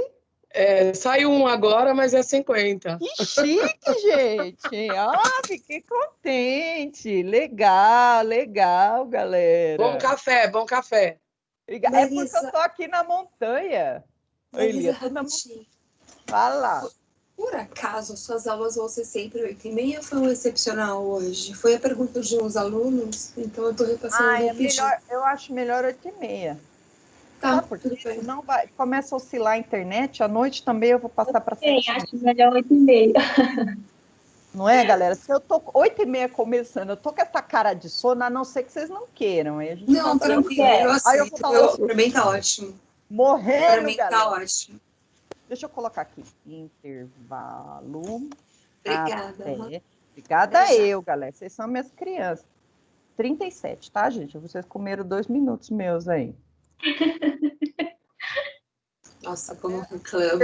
Saiu um agora, mas é 50. Que chique, gente! Fiquei contente. Legal, legal, galera. Bom café, bom café. Obrigada. É porque eu tô aqui na montanha. Oi, Lia, Fala. Por acaso, suas aulas vão ser sempre 8h30 ou foi um excepcional hoje? Foi a pergunta de uns alunos, então eu tô repassando. Eu acho melhor 8h30. Tá, porque senão começa a oscilar a internet, à noite também eu vou passar para 7h. Acho melhor 8h30. Não é, galera? Se eu tô 8h30 começando, eu tô com essa cara de sono, a não ser que vocês não queiram. Aí a gente não, tranquilo, eu aceito. Pra mim tá ótimo. Morrendo, pra mim galera. Tá ótimo. Deixa eu colocar aqui. Intervalo. Obrigada. Obrigada eu, galera. Vocês são minhas crianças. 37, tá, gente? Vocês comeram 2 minutos meus aí. Nossa, como reclamo.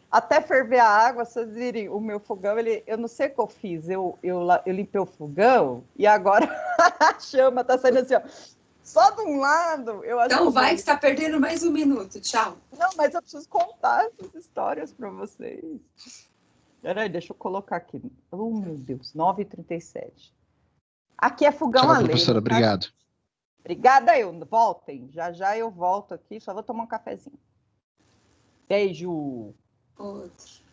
Até ferver a água, vocês virem, o meu fogão, eu não sei o que eu fiz, eu limpei o fogão e agora a chama tá saindo assim, ó, só de um lado. Eu acho então vai que está perdendo mais 1 minuto, tchau. Não, mas eu preciso contar essas histórias para vocês. Peraí, deixa eu colocar aqui. Oh, meu Deus, 9h37. Aqui é fogão Tchau, a lenha, professora. tá? Obrigado. Obrigada, voltem. Já já eu volto aqui, só vou tomar um cafezinho. Beijo. Outro.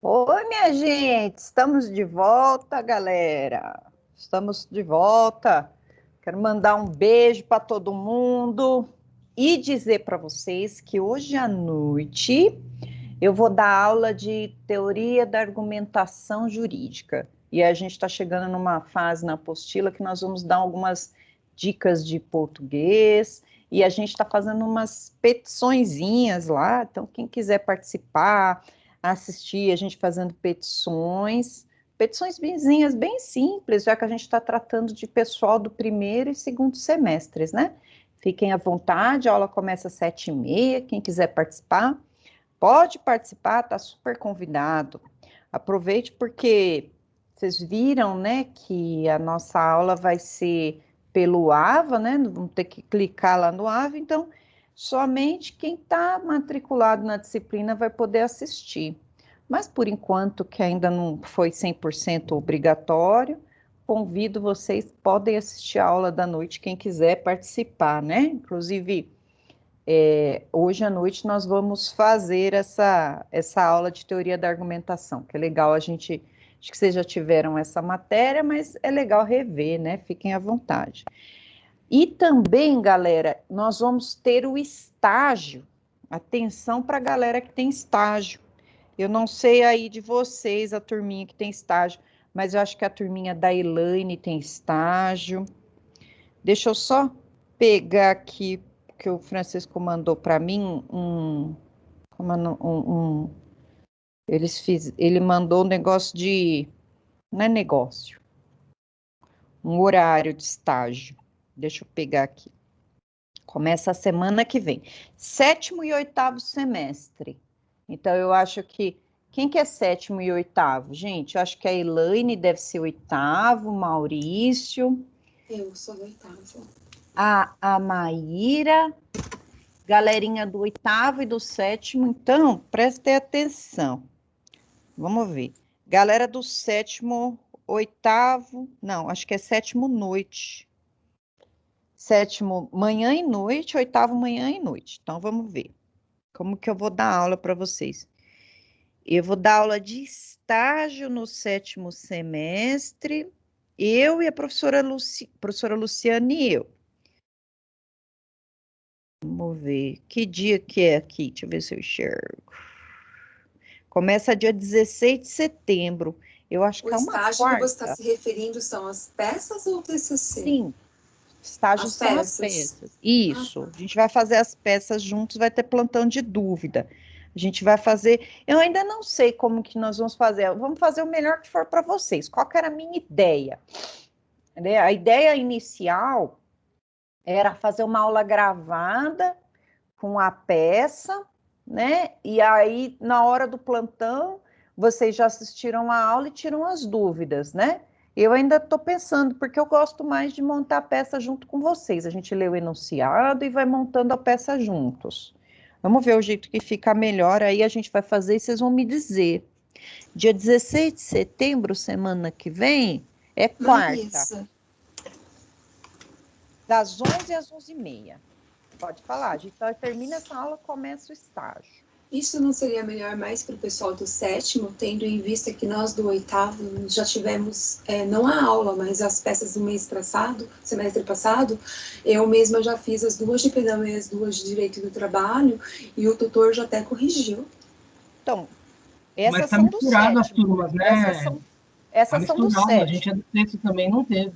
Oi, minha gente, estamos de volta, galera. Estamos de volta. Quero mandar um beijo para todo mundo e dizer para vocês que hoje à noite eu vou dar aula de teoria da argumentação jurídica. E a gente está chegando numa fase na apostila que nós vamos dar algumas dicas de português e a gente está fazendo umas petiçõezinhas lá. Então, quem quiser participar, assistir a gente fazendo petições benzinhas, bem simples, já que a gente está tratando de pessoal do primeiro e segundo semestres, né? Fiquem à vontade, a aula começa às 7h30, quem quiser participar, pode participar, tá super convidado. Aproveite porque vocês viram, né, que a nossa aula vai ser pelo AVA, né? Vamos ter que clicar lá no AVA, então somente quem está matriculado na disciplina vai poder assistir. Mas por enquanto, que ainda não foi 100% obrigatório, convido vocês, podem assistir a aula da noite, quem quiser participar, né? Inclusive, hoje à noite nós vamos fazer essa aula de teoria da argumentação, que é legal a gente, acho que vocês já tiveram essa matéria, mas é legal rever, né? Fiquem à vontade. E também, galera, nós vamos ter o estágio. Atenção para a galera que tem estágio. Eu não sei aí de vocês, a turminha que tem estágio, mas eu acho que a turminha da Elaine tem estágio. Deixa eu só pegar aqui que o Francisco mandou para mim ele mandou um negócio de, não é negócio, um horário de estágio. Deixa eu pegar aqui. Começa a semana que vem. 7º e 8º semestre. Então, eu acho que... Quem que é 7º e 8º? Gente, eu acho que a Elaine deve ser 8º, Maurício. Eu sou do 8º. A Maíra, galerinha do 8º e do 7º. Então, prestem atenção. Vamos ver. Galera do 7º, 8º... Não, acho que é 7º noite. 7º manhã e noite, 8º manhã e noite. Então, vamos ver como que eu vou dar aula para vocês. Eu vou dar aula de estágio no 7º semestre, eu e a professora Luciane e eu. Vamos ver, que dia que é aqui? Deixa eu ver se eu enxergo. Começa dia 16 de setembro. Eu acho que é uma quarta. O estágio que você está se referindo são as peças ou o TCC? Sim. Estágios são as peças. Isso. A gente vai fazer as peças juntos, vai ter plantão de dúvida. A gente vai fazer... Eu ainda não sei como que nós vamos fazer. Vamos fazer o melhor que for para vocês. Qual que era a minha ideia? A ideia inicial era fazer uma aula gravada com a peça, né? E aí, na hora do plantão, vocês já assistiram a aula e tiram as dúvidas, né? Eu ainda estou pensando, porque eu gosto mais de montar a peça junto com vocês. A gente lê o enunciado e vai montando a peça juntos. Vamos ver o jeito que fica melhor, aí a gente vai fazer e vocês vão me dizer. Dia 16 de setembro, semana que vem, é quarta. Isso. Das 11 às 11h30. Pode falar, a gente termina essa aula, começa o estágio. Isso não seria melhor mais para o pessoal do 7º, tendo em vista que nós do 8º já tivemos, não a aula, mas as peças do semestre passado, eu mesma já fiz as 2 de pedagogia e as 2 de direito do trabalho, e o tutor já até corrigiu. Então, essas mas tá são do 7º. As turmas, né? Essas são do 7º. A gente é do 6º também não teve.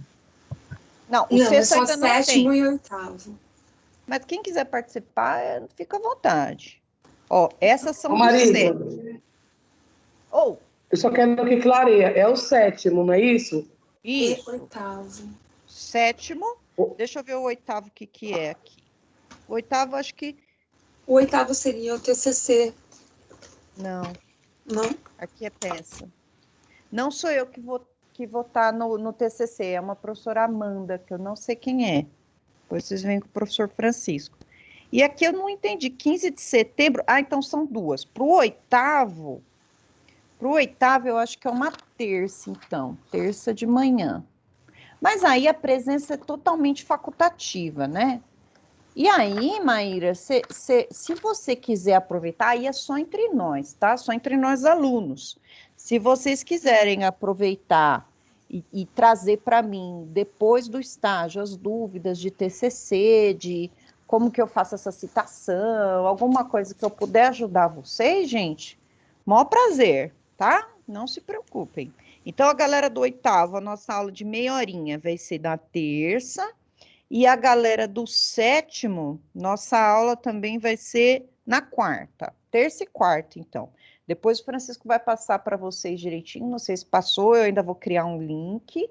Não, o 6º ainda não tem. 7º e 8º. Mas quem quiser participar, fica à vontade. Ó, essas são do Marisa, 7º. eu só quero que clareia. É o 7º, não é isso? Isso. E 8º. 7º. Deixa eu ver o 8º, o que é aqui. O 8º, acho que... O 8º seria o TCC. Não. Não? Aqui é peça. Não sou eu que vou estar no TCC, é uma professora Amanda, que eu não sei quem é. Depois vocês vêm com o professor Francisco. E aqui eu não entendi, 15 de setembro... Ah, então são 2. Para o 8º, eu acho que é uma terça, então. Terça de manhã. Mas aí a presença é totalmente facultativa, né? E aí, Maíra, se você quiser aproveitar, aí é só entre nós, tá? Só entre nós alunos. Se vocês quiserem aproveitar e trazer para mim, depois do estágio, as dúvidas de TCC, de como que eu faço essa citação, alguma coisa que eu puder ajudar vocês, gente, maior prazer, tá? Não se preocupem. Então, a galera do oitavo, a nossa aula de meia horinha vai ser na terça, e a galera do sétimo, nossa aula também vai ser na quarta, terça e quarta, então. Depois o Francisco vai passar para vocês direitinho, não sei se passou, eu ainda vou criar um link,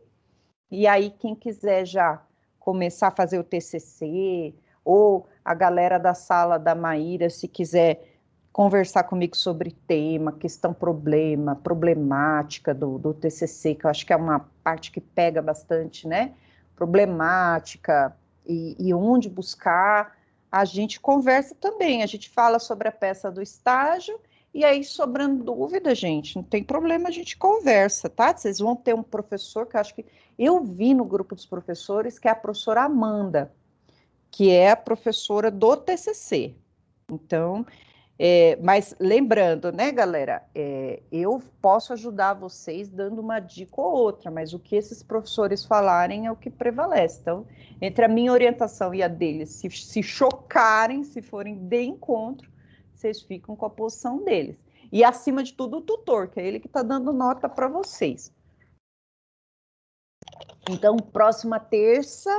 e aí quem quiser já começar a fazer o TCC, ou a galera da sala da Maíra, se quiser conversar comigo sobre tema, questão problema, problemática do TCC, que eu acho que é uma parte que pega bastante, né? Problemática e onde buscar, a gente conversa também, a gente fala sobre a peça do estágio, e aí, sobrando dúvida, gente, não tem problema, a gente conversa, tá? Vocês vão ter um professor que eu acho que eu vi no grupo dos professores, que é a professora Amanda, que é a professora do TCC. Então, mas lembrando, né, galera, eu posso ajudar vocês dando uma dica ou outra, mas o que esses professores falarem é o que prevalece. Então, entre a minha orientação e a deles, se chocarem, se forem de encontro, vocês ficam com a posição deles. E, acima de tudo, o tutor, que é ele que está dando nota para vocês. Então, próxima terça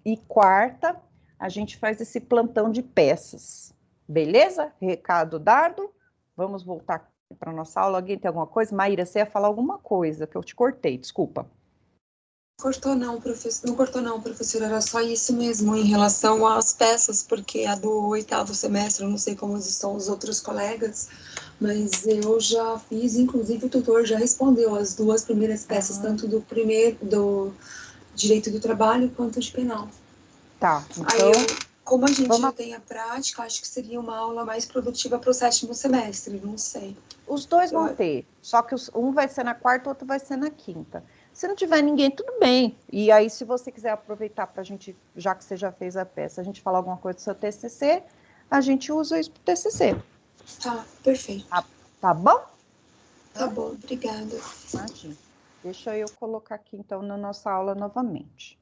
e quarta, a gente faz esse plantão de peças. Beleza? Recado dado. Vamos voltar para a nossa aula. Alguém tem alguma coisa? Maíra, você ia falar alguma coisa que eu te cortei, desculpa. Cortou não, professor. Não cortou não, professor. Era só isso mesmo em relação às peças, porque a do oitavo semestre, eu não sei como estão os outros colegas, mas eu já fiz, inclusive o tutor já respondeu as duas primeiras peças, tanto do direito do trabalho quanto de penal. Tá, então... Aí como a gente já tem a prática, acho que seria uma aula mais produtiva para o sétimo semestre, não sei. Os dois vão ter, só que um vai ser na quarta, o outro vai ser na quinta. Se não tiver ninguém, tudo bem. E aí, se você quiser aproveitar para a gente, já que você já fez a peça, a gente falar alguma coisa do seu TCC, a gente usa isso para o TCC. Tá, perfeito. Tá bom? Tá bom, obrigada. Imagina. Deixa eu colocar aqui, então, na nossa aula novamente.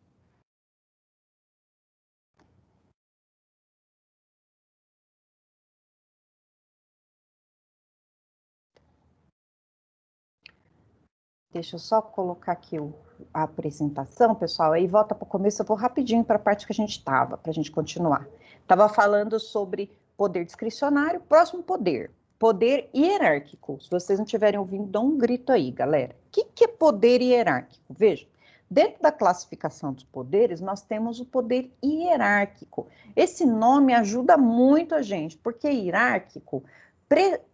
Deixa eu só colocar aqui a apresentação, pessoal, aí volta para o começo, eu vou rapidinho para a parte que a gente estava, para a gente continuar. Estava falando sobre poder discricionário, próximo poder hierárquico. Se vocês não estiverem ouvindo, dá um grito aí, galera. O que é poder hierárquico? Veja, dentro da classificação dos poderes, nós temos o poder hierárquico. Esse nome ajuda muito a gente, porque hierárquico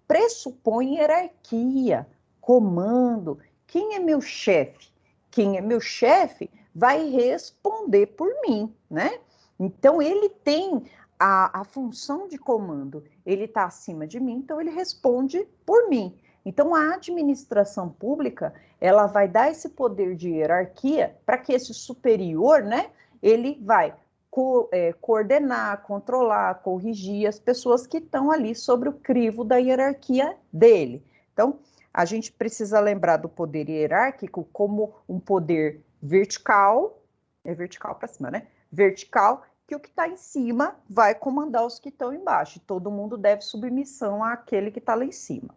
pressupõe hierarquia, comando. Quem é meu chefe? Quem é meu chefe vai responder por mim, né? Então, ele tem a função de comando, ele está acima de mim, então ele responde por mim. Então, a administração pública, ela vai dar esse poder de hierarquia para que esse superior, né, ele vai coordenar, controlar, corrigir as pessoas que estão ali sobre o crivo da hierarquia dele. Então, a gente precisa lembrar do poder hierárquico como um poder vertical, é vertical para cima, né? Vertical, que o que está em cima vai comandar os que estão embaixo. Todo mundo deve submissão àquele que está lá em cima.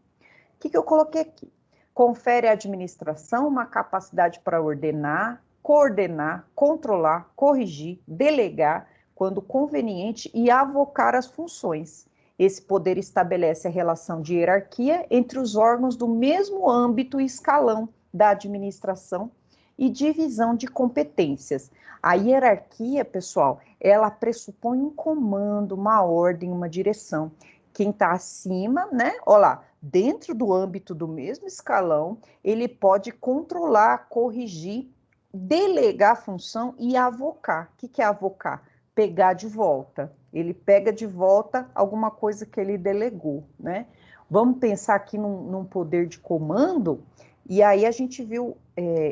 O que eu coloquei aqui? Confere à administração uma capacidade para ordenar, coordenar, controlar, corrigir, delegar, quando conveniente, e avocar as funções. Esse poder estabelece a relação de hierarquia entre os órgãos do mesmo âmbito e escalão da administração e divisão de competências. A hierarquia, pessoal, ela pressupõe um comando, uma ordem, uma direção. Quem está acima, né? Olha lá, dentro do âmbito do mesmo escalão, ele pode controlar, corrigir, delegar a função e avocar. O que é avocar? Pegar de volta. Ele pega de volta alguma coisa que ele delegou, né? Vamos pensar aqui num poder de comando, e aí a gente viu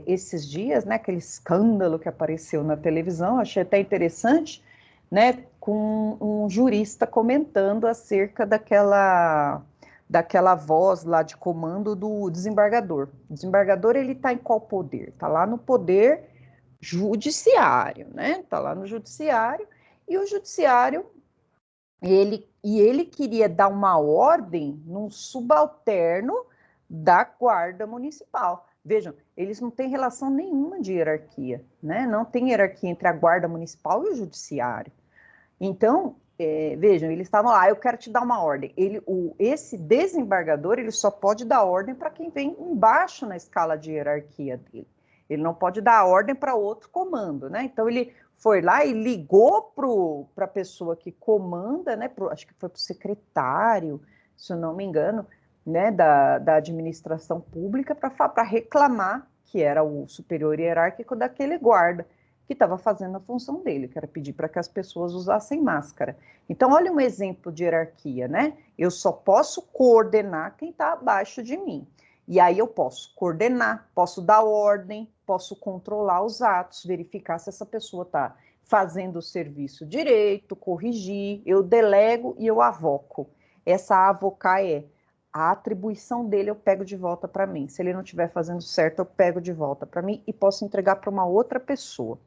esses dias, né, aquele escândalo que apareceu na televisão, achei até interessante, né, com um jurista comentando acerca daquela voz lá de comando do desembargador. O desembargador, ele está em qual poder? Está lá no poder judiciário, né? Está lá no judiciário, e o judiciário, ele queria dar uma ordem num subalterno da guarda municipal. Vejam, eles não têm relação nenhuma de hierarquia, né? Não tem hierarquia entre a guarda municipal e o judiciário. Então, vejam, eles estavam lá, eu quero te dar uma ordem. Esse desembargador, ele só pode dar ordem para quem vem embaixo na escala de hierarquia dele. Ele não pode dar ordem para outro comando, né? Então, ele foi lá e ligou para a pessoa que comanda, né? Acho que foi para o secretário, se eu não me engano, né? Da administração pública, para reclamar que era o superior hierárquico daquele guarda, que estava fazendo a função dele, que era pedir para que as pessoas usassem máscara. Então, olha um exemplo de hierarquia, né? Eu só posso coordenar quem está abaixo de mim. E aí eu posso coordenar, posso dar ordem, posso controlar os atos, verificar se essa pessoa está fazendo o serviço direito, corrigir, eu delego e eu avoco. Essa avocar é a atribuição dele, eu pego de volta para mim. Se ele não estiver fazendo certo, eu pego de volta para mim e posso entregar para uma outra pessoa.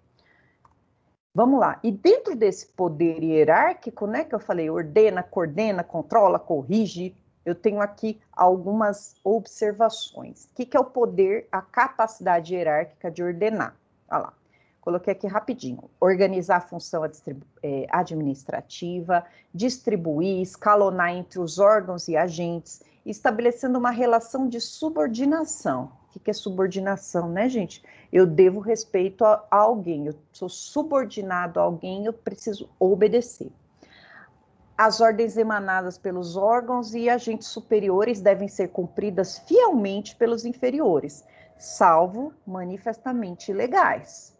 Vamos lá, e dentro desse poder hierárquico, né, que eu falei, ordena, coordena, controla, corrige, eu tenho aqui algumas observações. O que é o poder, a capacidade hierárquica de ordenar? Olha lá, coloquei aqui rapidinho. Organizar a função administrativa, distribuir, escalonar entre os órgãos e agentes, estabelecendo uma relação de subordinação. O que é subordinação, né, gente? Eu devo respeito a alguém, eu sou subordinado a alguém, eu preciso obedecer. As ordens emanadas pelos órgãos e agentes superiores devem ser cumpridas fielmente pelos inferiores, salvo manifestamente ilegais.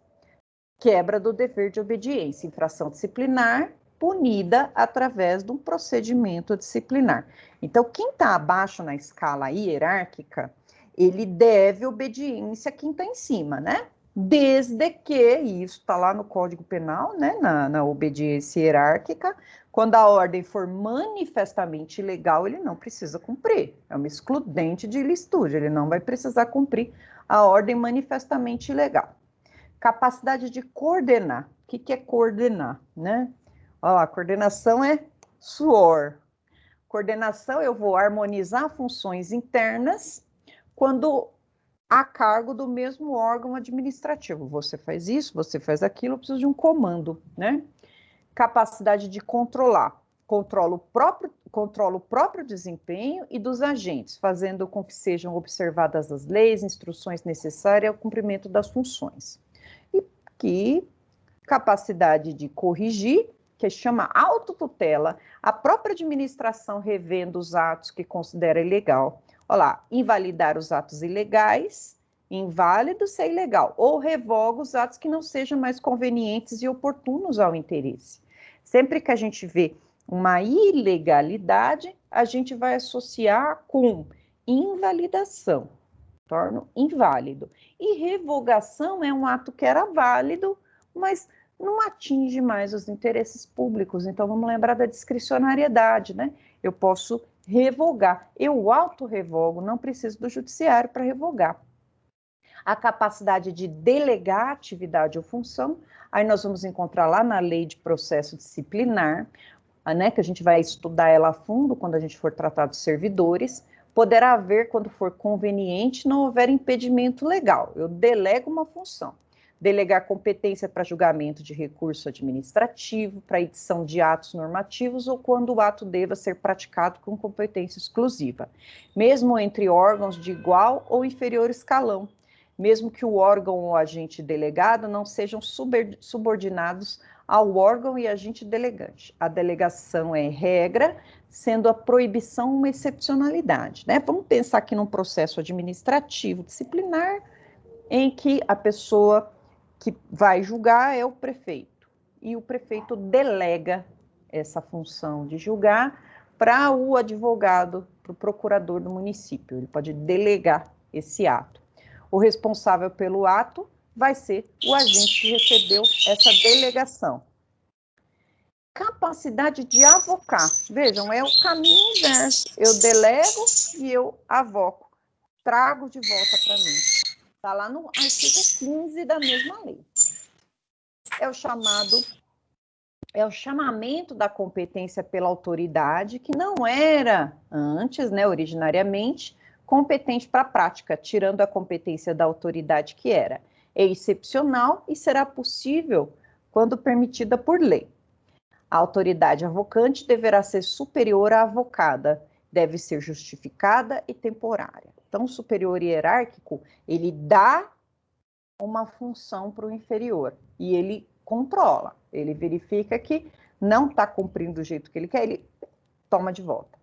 Quebra do dever de obediência, infração disciplinar, punida através de um procedimento disciplinar. Então, quem está abaixo na escala hierárquica, ele deve obediência a quem está em cima, né? Desde que, e isso está lá no Código Penal, né? Na obediência hierárquica, quando a ordem for manifestamente ilegal, ele não precisa cumprir. É uma excludente de ilicitude, ele não vai precisar cumprir a ordem manifestamente ilegal. Capacidade de coordenar. O que é coordenar, né? Olha lá, coordenação é suor. Coordenação, eu vou harmonizar funções internas quando a cargo do mesmo órgão administrativo. Você faz isso, você faz aquilo, eu preciso de um comando, né? Capacidade de controlar. Controla o próprio desempenho e dos agentes, fazendo com que sejam observadas as leis, instruções necessárias ao cumprimento das funções. E que capacidade de corrigir, que chama autotutela, a própria administração revendo os atos que considera ilegal. Olha lá, invalidar os atos ilegais, inválido se é ilegal, ou revoga os atos que não sejam mais convenientes e oportunos ao interesse. Sempre que a gente vê uma ilegalidade, a gente vai associar com invalidação, torna inválido. E revogação é um ato que era válido, mas não atinge mais os interesses públicos. Então, vamos lembrar da discricionariedade, né? Eu posso revogar. Eu autorrevogo, não preciso do judiciário para revogar. A capacidade de delegar atividade ou função, aí nós vamos encontrar lá na lei de processo disciplinar, né, que a gente vai estudar ela a fundo quando a gente for tratar dos servidores. Poderá haver, quando for conveniente, não houver impedimento legal. Eu delego uma função. Delegar competência para julgamento de recurso administrativo, para edição de atos normativos ou quando o ato deva ser praticado com competência exclusiva, mesmo entre órgãos de igual ou inferior escalão, mesmo que o órgão ou agente delegado não sejam subordinados ao órgão e agente delegante. A delegação é regra, sendo a proibição uma excepcionalidade, né? Vamos pensar aqui num processo administrativo disciplinar, em que a pessoa que vai julgar é o prefeito, e o prefeito delega essa função de julgar para o advogado, para o procurador do município. Ele pode delegar esse ato. O responsável pelo ato vai ser o agente que recebeu essa delegação. capacidade de avocar. Vejam, é o caminho inverso. Eu delego e eu avoco. Trago de volta para mim. Está lá no artigo 15 da mesma lei. É o chamamento da competência pela autoridade, que não era antes, né, originariamente, competente para a prática, tirando a competência da autoridade que era excepcional e será possível quando permitida por lei. A autoridade avocante deverá ser superior à avocada, deve ser justificada e temporária. Então, o superior hierárquico, ele dá uma função para o inferior e ele controla, ele verifica que não está cumprindo do jeito que ele quer, ele toma de volta.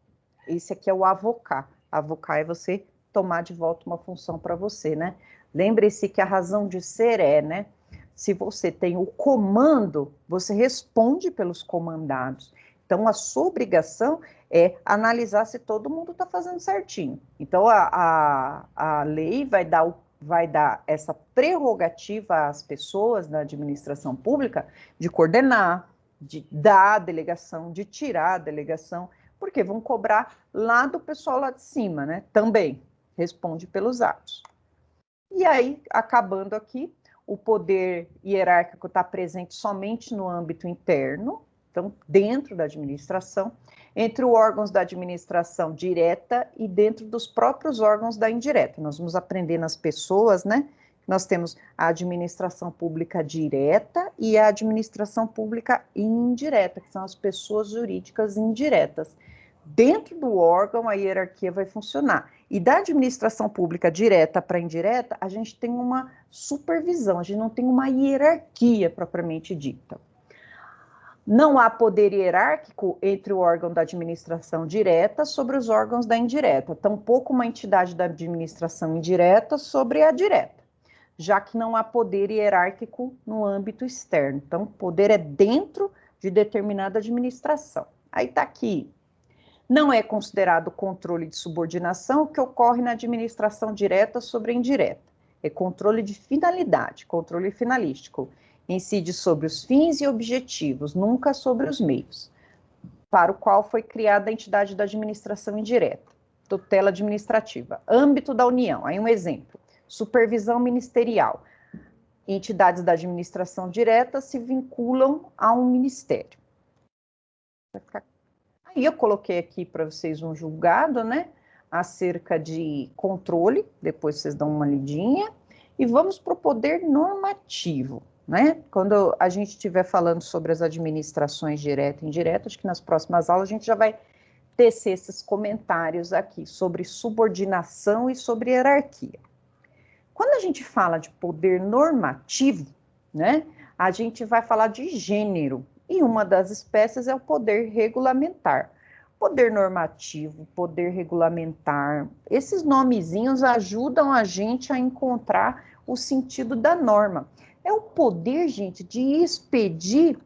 Esse aqui é o avocar. Avocar é você tomar de volta uma função para você, né? Lembre-se que a razão de ser é, né? Se você tem o comando, você responde pelos comandados. Então, a sua obrigação é analisar se todo mundo está fazendo certinho. Então, a lei vai dar essa prerrogativa às pessoas da administração pública de coordenar, de dar a delegação, de tirar a delegação, porque vão cobrar lá do pessoal lá de cima, né? Também responde pelos atos. E aí, acabando aqui, o poder hierárquico está presente somente no âmbito interno, então, dentro da administração, entre os órgãos da administração direta e dentro dos próprios órgãos da indireta. Nós vamos aprender nas pessoas, né? Nós temos a administração pública direta e a administração pública indireta, que são as pessoas jurídicas indiretas. Dentro do órgão, a hierarquia vai funcionar. E da administração pública direta para indireta, a gente tem uma supervisão, a gente não tem uma hierarquia propriamente dita. Não há poder hierárquico entre o órgão da administração direta sobre os órgãos da indireta, tampouco uma entidade da administração indireta sobre a direta, já que não há poder hierárquico no âmbito externo. Então, o poder é dentro de determinada administração. Aí está aqui. Não é considerado controle de subordinação o que ocorre na administração direta sobre a indireta. É controle de finalidade, controle finalístico. Incide sobre os fins e objetivos, nunca sobre os meios, para o qual foi criada a entidade da administração indireta, tutela administrativa, âmbito da União. Aí um exemplo, supervisão ministerial. Entidades da administração direta se vinculam a um ministério. Aí eu coloquei aqui para vocês um julgado, né, acerca de controle, depois vocês dão uma lidinha, e vamos para o poder normativo, né? Quando a gente estiver falando sobre as administrações direta e indireta, acho que nas próximas aulas a gente já vai tecer esses comentários aqui sobre subordinação e sobre hierarquia. Quando a gente fala de poder normativo, né, a gente vai falar de gênero, e uma das espécies é o poder regulamentar. Poder normativo, poder regulamentar, esses nomezinhos ajudam a gente a encontrar o sentido da norma. É o poder, gente, de expedir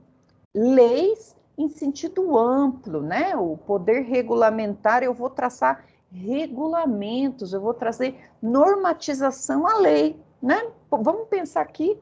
leis em sentido amplo, né? O poder regulamentar, eu vou traçar regulamentos, eu vou trazer normatização à lei, né? Vamos pensar aqui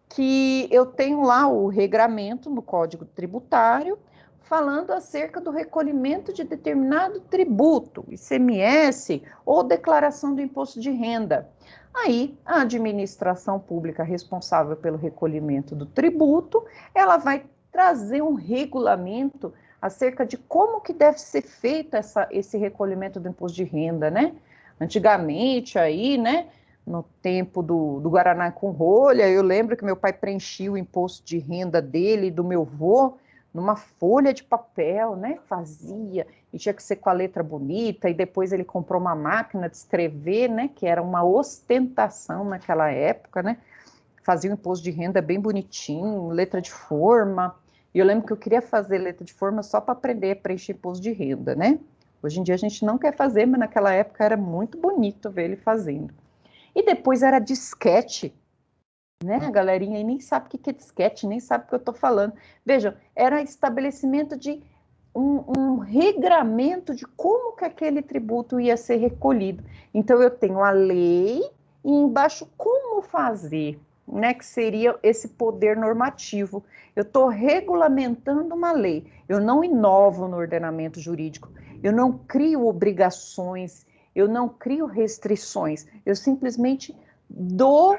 que eu tenho lá o regramento no Código Tributário, falando acerca do recolhimento de determinado tributo, ICMS, ou declaração do imposto de renda. Aí, a administração pública responsável pelo recolhimento do tributo, ela vai trazer um regulamento acerca de como que deve ser feito esse recolhimento do imposto de renda, né? Antigamente, aí, né, no tempo do Guaraná com rolha, eu lembro que meu pai preenchia o imposto de renda dele e do meu avô numa folha de papel, né, fazia, e tinha que ser com a letra bonita, e depois ele comprou uma máquina de escrever, né, que era uma ostentação naquela época, né, fazia o imposto de renda bem bonitinho, letra de forma, e eu lembro que eu queria fazer letra de forma só para aprender a preencher imposto de renda, né, hoje em dia a gente não quer fazer, mas naquela época era muito bonito ver ele fazendo. E depois era disquete, né? A galerinha aí nem sabe o que é disquete, nem sabe o que eu estou falando. Vejam, era estabelecimento de um regramento de como que aquele tributo ia ser recolhido. Então, eu tenho a lei e embaixo como fazer, né, que seria esse poder normativo. Eu estou regulamentando uma lei, eu não inovo no ordenamento jurídico, eu não crio obrigações, eu não crio restrições, eu simplesmente dou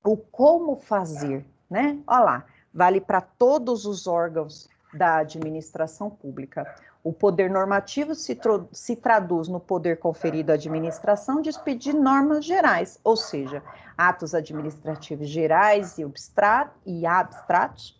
o como fazer, né? Olha lá, vale para todos os órgãos da administração pública. O poder normativo se traduz no poder conferido à administração de expedir normas gerais, ou seja, atos administrativos gerais e abstratos,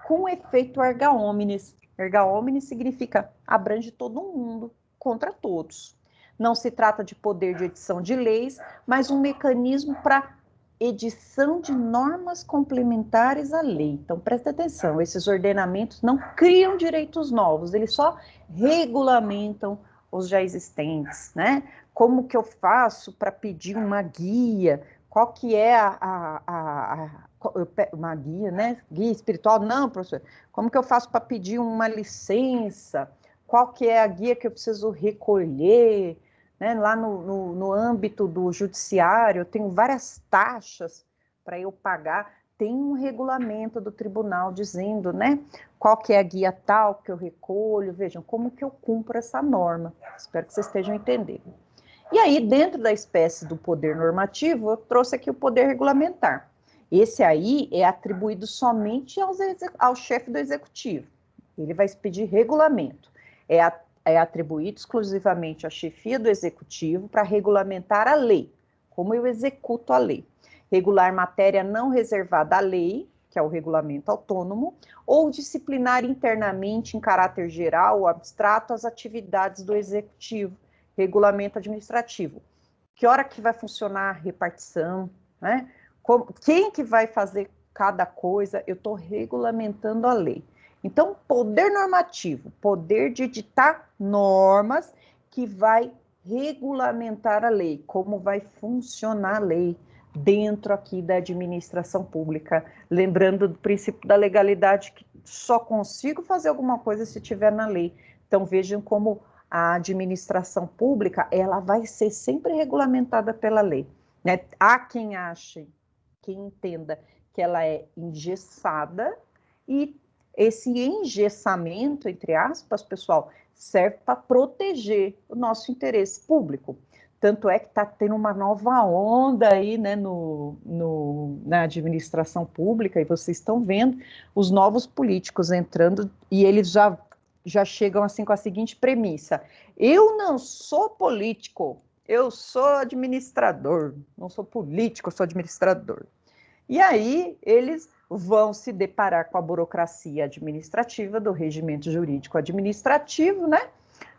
com efeito erga omnes. Erga omnes significa abrange todo mundo, contra todos. Não se trata de poder de edição de leis, mas um mecanismo para edição de normas complementares à lei. Então, presta atenção, esses ordenamentos não criam direitos novos, eles só regulamentam os já existentes, né? Como que eu faço para pedir uma guia? Qual que é uma guia, né? Guia espiritual? Não, professor. Como que eu faço para pedir uma licença? Qual que é a guia que eu preciso recolher? Né, lá no âmbito do judiciário, eu tenho várias taxas para eu pagar, tem um regulamento do tribunal dizendo, né, qual que é a guia tal que eu recolho, vejam, como que eu cumpro essa norma, espero que vocês estejam entendendo. E aí, dentro da espécie do poder normativo, eu trouxe aqui o poder regulamentar. Esse aí é atribuído somente ao chefe do executivo, ele vai expedir regulamento, é atribuído exclusivamente à chefia do executivo para regulamentar a lei, como eu executo a lei. Regular matéria não reservada à lei, que é o regulamento autônomo, ou disciplinar internamente, em caráter geral ou abstrato, as atividades do executivo, regulamento administrativo. Que hora que vai funcionar a repartição, né? Quem que vai fazer cada coisa, eu estou regulamentando a lei. Então, poder normativo, poder de editar normas que vai regulamentar a lei, como vai funcionar a lei dentro aqui da administração pública, lembrando do princípio da legalidade, que só consigo fazer alguma coisa se tiver na lei. Então, vejam como a administração pública, ela vai ser sempre regulamentada pela lei, né? Há quem ache, quem entenda que ela é engessada, e esse engessamento, entre aspas, pessoal, serve para proteger o nosso interesse público. Tanto é que está tendo uma nova onda aí, né, na administração pública, e vocês estão vendo os novos políticos entrando, e eles já chegam assim com a seguinte premissa: eu não sou político, eu sou administrador, não sou político, eu sou administrador. E aí eles vão se deparar com a burocracia administrativa do regimento jurídico administrativo, né?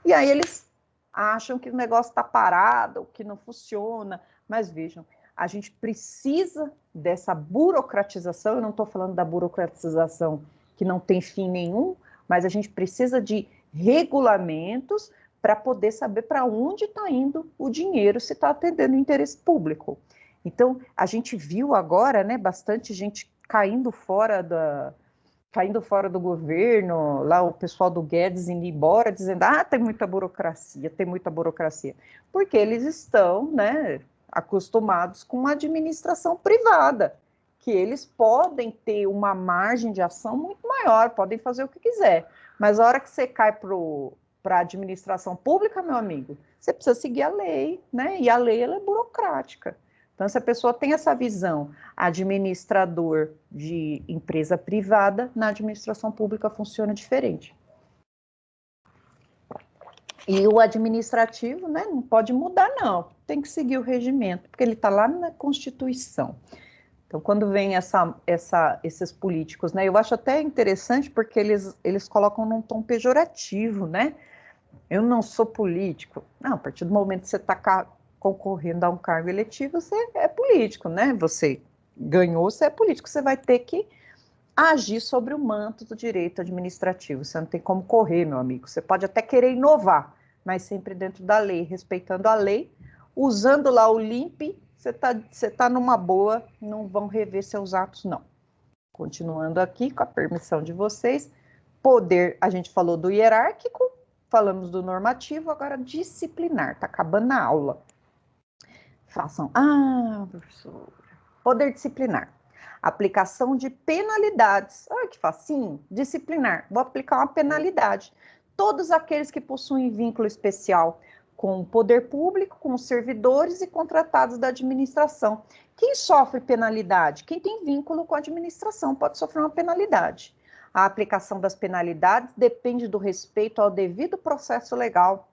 E aí eles acham que o negócio está parado, que não funciona, mas vejam, a gente precisa dessa burocratização, eu não estou falando da burocratização que não tem fim nenhum, mas a gente precisa de regulamentos para poder saber para onde está indo o dinheiro, se está atendendo o interesse público. Então, a gente viu agora, né, bastante gente caindo fora do governo, lá o pessoal do Guedes indo embora, dizendo, tem muita burocracia, porque eles estão, né, acostumados com a administração privada, que eles podem ter uma margem de ação muito maior, podem fazer o que quiser, mas a hora que você cai para a administração pública, meu amigo, você precisa seguir a lei, né, e a lei ela é burocrática. Então, se a pessoa tem essa visão, administrador de empresa privada, na administração pública funciona diferente. E o administrativo, né, não pode mudar, não. Tem que seguir o regimento, porque ele está lá na Constituição. Então, quando vem esses políticos, né, eu acho até interessante, porque eles colocam num tom pejorativo, né? Eu não sou político. Não, a partir do momento que você está concorrendo a um cargo eletivo, você é político, né? Você ganhou, você é político, você vai ter que agir sobre o manto do direito administrativo, você não tem como correr, meu amigo, você pode até querer inovar, mas sempre dentro da lei, respeitando a lei, usando lá o LIMP, você tá numa boa, não vão rever seus atos, não. Continuando aqui, com a permissão de vocês, poder, a gente falou do hierárquico, falamos do normativo, agora disciplinar, tá acabando na aula. Façam, professor, poder disciplinar. Aplicação de penalidades. Olha que facinho. Disciplinar. Vou aplicar uma penalidade. Todos aqueles que possuem vínculo especial com o poder público, com os servidores e contratados da administração. Quem sofre penalidade? Quem tem vínculo com a administração pode sofrer uma penalidade. A aplicação das penalidades depende do respeito ao devido processo legal,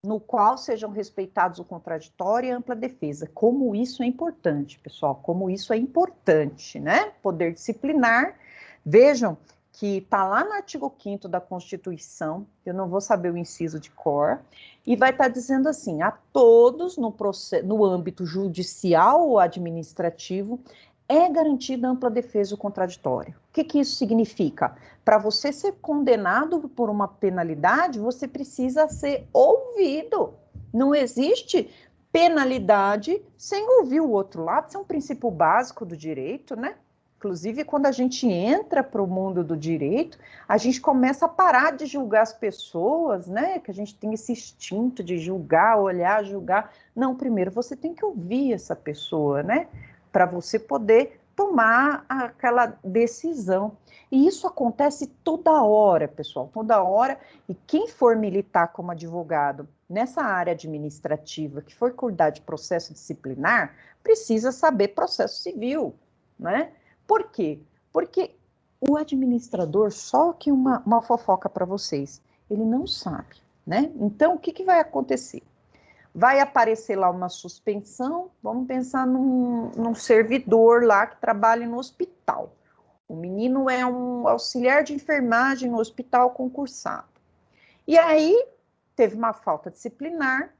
no qual sejam respeitados o contraditório e a ampla defesa. Como isso é importante, pessoal, como isso é importante, né? Poder disciplinar, vejam que está lá no artigo 5º da Constituição, eu não vou saber o inciso de cor, e vai estar dizendo assim, a todos no âmbito judicial ou administrativo, é garantida ampla defesa o contraditório. O que isso significa? Para você ser condenado por uma penalidade, você precisa ser ouvido. Não existe penalidade sem ouvir o outro lado, isso é um princípio básico do direito, né? Inclusive, quando a gente entra para o mundo do direito, a gente começa a parar de julgar as pessoas, né? Que a gente tem esse instinto de julgar, olhar, julgar. Não, primeiro você tem que ouvir essa pessoa, né? Para você poder tomar aquela decisão. E isso acontece toda hora, pessoal, toda hora. E quem for militar como advogado nessa área administrativa, que for cuidar de processo disciplinar, precisa saber processo civil, né? Por quê? Porque o administrador, só que uma fofoca para vocês, ele não sabe, né? Então, o que vai acontecer? Vai aparecer lá uma suspensão, vamos pensar num servidor lá que trabalha no hospital. O menino é um auxiliar de enfermagem no hospital concursado. E aí, teve uma falta disciplinar,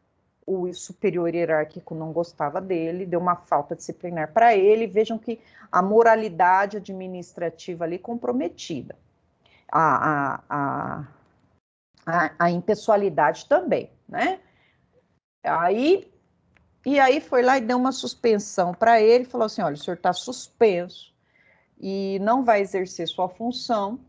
o superior hierárquico não gostava dele, deu uma falta disciplinar para ele, vejam que a moralidade administrativa ali comprometida. A impessoalidade também, né? E aí foi lá e deu uma suspensão para ele, falou assim, olha, o senhor está suspenso e não vai exercer sua função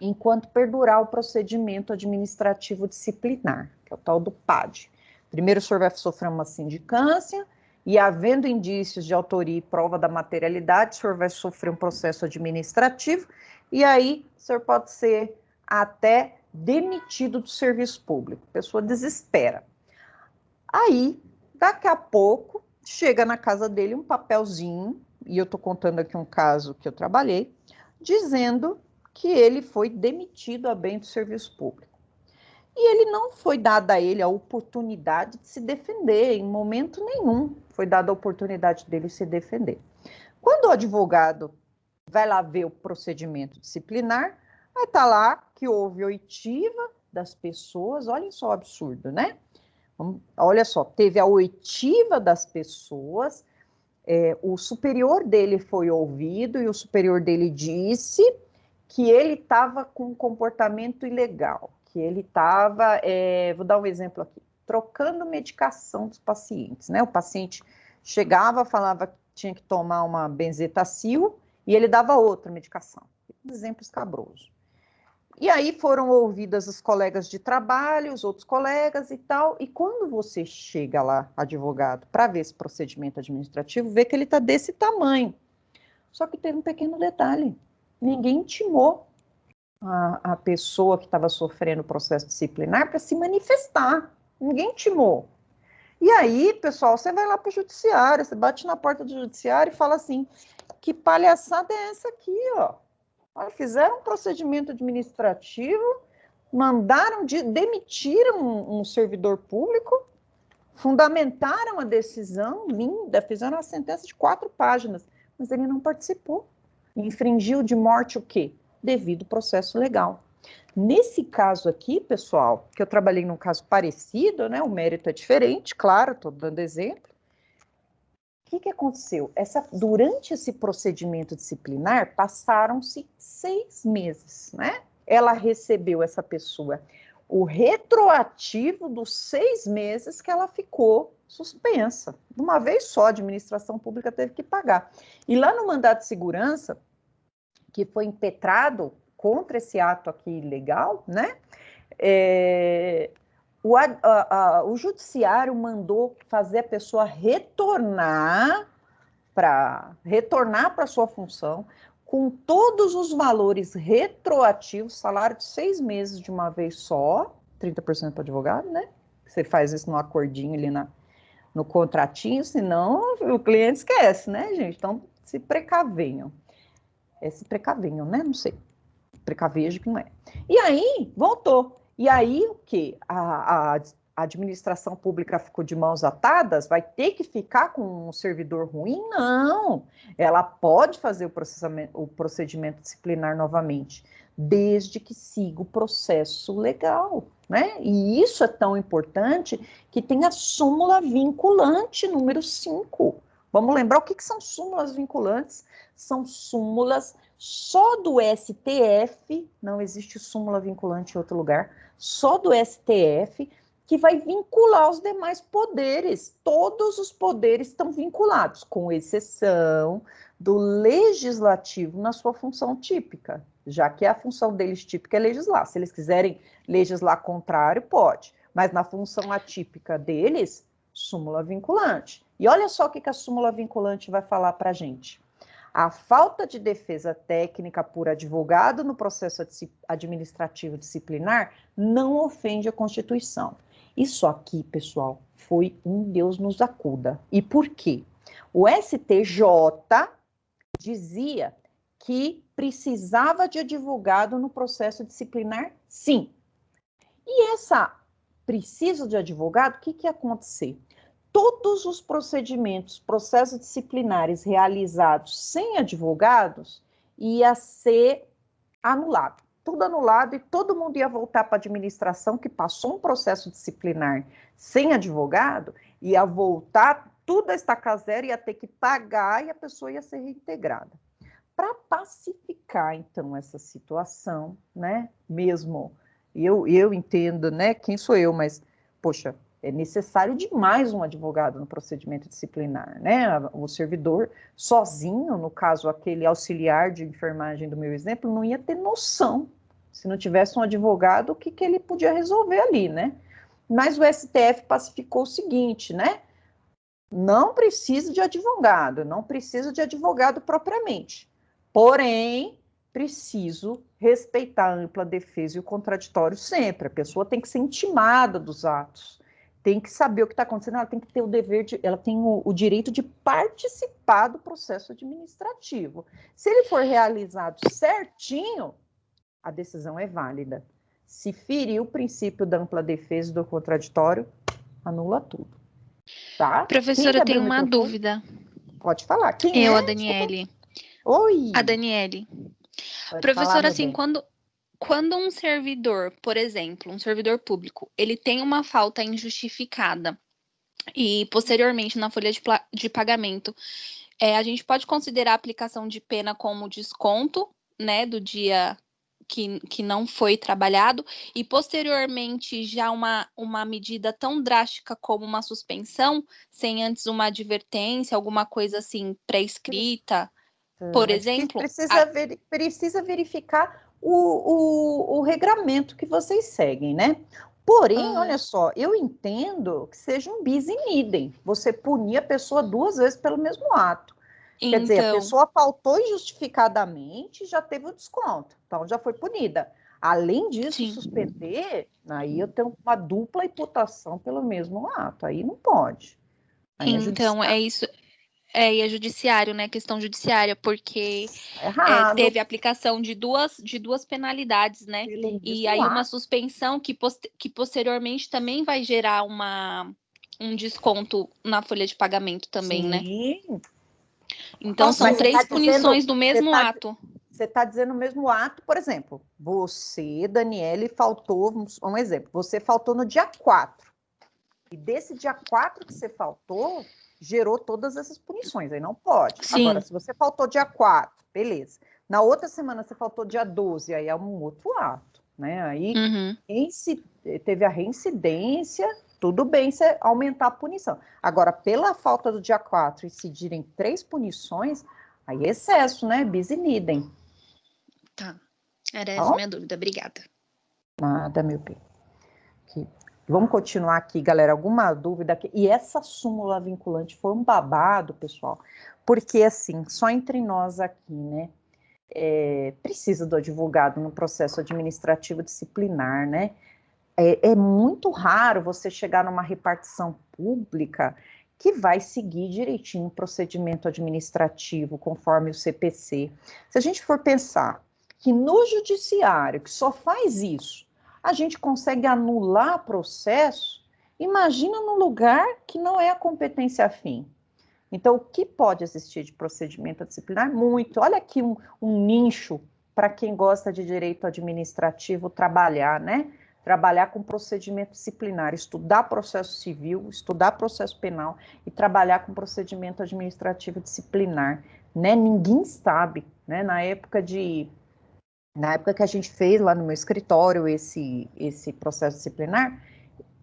enquanto perdurar o procedimento administrativo disciplinar, que é o tal do PAD. Primeiro o senhor vai sofrer uma sindicância e, havendo indícios de autoria e prova da materialidade, o senhor vai sofrer um processo administrativo e aí o senhor pode ser até demitido do serviço público. A pessoa desespera. Aí, daqui a pouco, chega na casa dele um papelzinho, e eu estou contando aqui um caso que eu trabalhei, dizendo que ele foi demitido a bem do serviço público. E ele não foi dada a ele a oportunidade de se defender, em momento nenhum foi dada a oportunidade dele se defender. Quando o advogado vai lá ver o procedimento disciplinar, vai estar lá que houve oitiva das pessoas, olhem só o absurdo, né? Olha só, teve a oitiva das pessoas, o superior dele foi ouvido e o superior dele disse que ele estava com um comportamento ilegal, que ele estava, vou dar um exemplo aqui, trocando medicação dos pacientes, né? O paciente chegava, falava que tinha que tomar uma benzetacil e ele dava outra medicação. Exemplo escabroso. E aí foram ouvidas os colegas de trabalho, os outros colegas e tal, e quando você chega lá, advogado, para ver esse procedimento administrativo, vê que ele está desse tamanho. Só que teve um pequeno detalhe, ninguém intimou a pessoa que estava sofrendo o processo disciplinar para se manifestar, ninguém intimou. E aí, pessoal, você vai lá para o judiciário, você bate na porta do judiciário e fala assim, que palhaçada é essa aqui, ó? Fizeram um procedimento administrativo, demitiram um servidor público, fundamentaram a decisão linda, fizeram uma sentença de 4 páginas, mas ele não participou. Infringiu de morte o quê? Devido processo legal. Nesse caso aqui, pessoal, que eu trabalhei num caso parecido, né? O mérito é diferente, claro, estou dando exemplo. O que aconteceu? Durante esse procedimento disciplinar, passaram-se 6 meses, né? Ela recebeu, essa pessoa, o retroativo dos 6 meses que ela ficou suspensa. De uma vez só, a administração pública teve que pagar. E lá no mandato de segurança, que foi impetrado contra esse ato aqui ilegal, né? O judiciário mandou fazer a pessoa retornar para retornar para sua função, com todos os valores retroativos, salário de 6 meses de uma vez só, 30% para advogado, né? Você faz isso no acordinho ali no contratinho, senão o cliente esquece, né, gente? Então, se precavenham. Se precavenham, né? Não sei. Precavejo que não é. E aí, voltou. E aí, o quê? A administração pública ficou de mãos atadas? Vai ter que ficar com um servidor ruim? Não. Ela pode fazer o procedimento disciplinar novamente, desde que siga o processo legal, né? E isso é tão importante que tem a súmula vinculante número 5. Vamos lembrar o que são súmulas vinculantes? São súmulas só do STF, não existe súmula vinculante em outro lugar, só do STF, que vai vincular os demais poderes. Todos os poderes estão vinculados, com exceção do legislativo na sua função típica, já que a função deles típica é legislar. Se eles quiserem legislar contrário, pode, mas na função atípica deles, súmula vinculante. E olha só o que a súmula vinculante vai falar para a gente. A falta de defesa técnica por advogado no processo administrativo disciplinar não ofende a Constituição. Isso aqui, pessoal, foi um Deus nos acuda. E por quê? O STJ dizia que precisava de advogado no processo disciplinar, sim. E essa preciso de advogado, o que ia acontecer? Todos os processos disciplinares realizados sem advogados ia ser anulado. Tudo anulado e todo mundo ia voltar para a administração que passou um processo disciplinar sem advogado, ia voltar tudo a estaca zero, ia ter que pagar e a pessoa ia ser reintegrada. Para pacificar, então, essa situação, né, mesmo, eu entendo, né, quem sou eu, mas, poxa, é necessário demais um advogado no procedimento disciplinar, né? O servidor sozinho, no caso, aquele auxiliar de enfermagem do meu exemplo, não ia ter noção, se não tivesse um advogado, o que ele podia resolver ali, né? Mas o STF pacificou o seguinte, né? Não precisa de advogado, não precisa de advogado propriamente, porém, preciso respeitar a ampla defesa e o contraditório sempre. A pessoa tem que ser intimada dos atos, tem que saber o que está acontecendo, ela tem que ter o dever ela tem o direito de participar do processo administrativo. Se ele for realizado certinho, a decisão é válida. Se ferir o princípio da ampla defesa e do contraditório, anula tudo. Tá? Professora, eu tenho uma dúvida. Pode falar. Quem é? A Daniele. Oi. A Daniele. Pode Professora, falar, assim, quando um servidor, por exemplo, um servidor público, ele tem uma falta injustificada e posteriormente na folha de pagamento, a gente pode considerar a aplicação de pena como desconto, né, do dia que não foi trabalhado, e posteriormente já uma medida tão drástica como uma suspensão, sem antes uma advertência, alguma coisa assim pré-escrita, por exemplo? Precisa verificar o regramento que vocês seguem, né? Porém, olha só, eu entendo que seja um bis in idem, você punir a pessoa 2 vezes pelo mesmo ato. Quer dizer, a pessoa faltou injustificadamente e já teve o desconto, então já foi punida. Além disso, sim, suspender, aí eu tenho uma dupla imputação pelo mesmo ato, aí não pode. Aí então, é isso. E é judiciário, né? Questão judiciária, porque teve aplicação de duas penalidades, né? E aí uma suspensão que posteriormente também vai gerar um desconto na folha de pagamento também, sim, né? Então, são 3 punições do mesmo ato. Você está dizendo o mesmo ato, por exemplo, você, Daniele, faltou, um exemplo, você faltou no dia 4. E desse dia 4 que você faltou, gerou todas essas punições, aí não pode. Sim. Agora, se você faltou dia 4, beleza. Na outra semana você faltou dia 12, aí é um outro ato, né? Aí teve a reincidência, tudo bem você aumentar a punição. Agora, pela falta do dia 4 incidirem 3 punições, aí é excesso, né? Bis in idem. Tá. Era essa a minha dúvida. Obrigada. Nada, meu bem. Vamos continuar aqui, galera, alguma dúvida aqui? E essa súmula vinculante foi um babado, pessoal, porque, assim, só entre nós aqui, né, precisa do advogado no processo administrativo disciplinar, né? É muito raro você chegar numa repartição pública que vai seguir direitinho o procedimento administrativo conforme o CPC. Se a gente for pensar que no judiciário, que só faz isso, a gente consegue anular processo, imagina num lugar que não é a competência afim. Então, o que pode existir de procedimento disciplinar? Muito. Olha aqui um nicho para quem gosta de direito administrativo trabalhar, né? Trabalhar com procedimento disciplinar, estudar processo civil, estudar processo penal e trabalhar com procedimento administrativo disciplinar, né? Ninguém sabe, né? Na época que a gente fez lá no meu escritório esse processo disciplinar,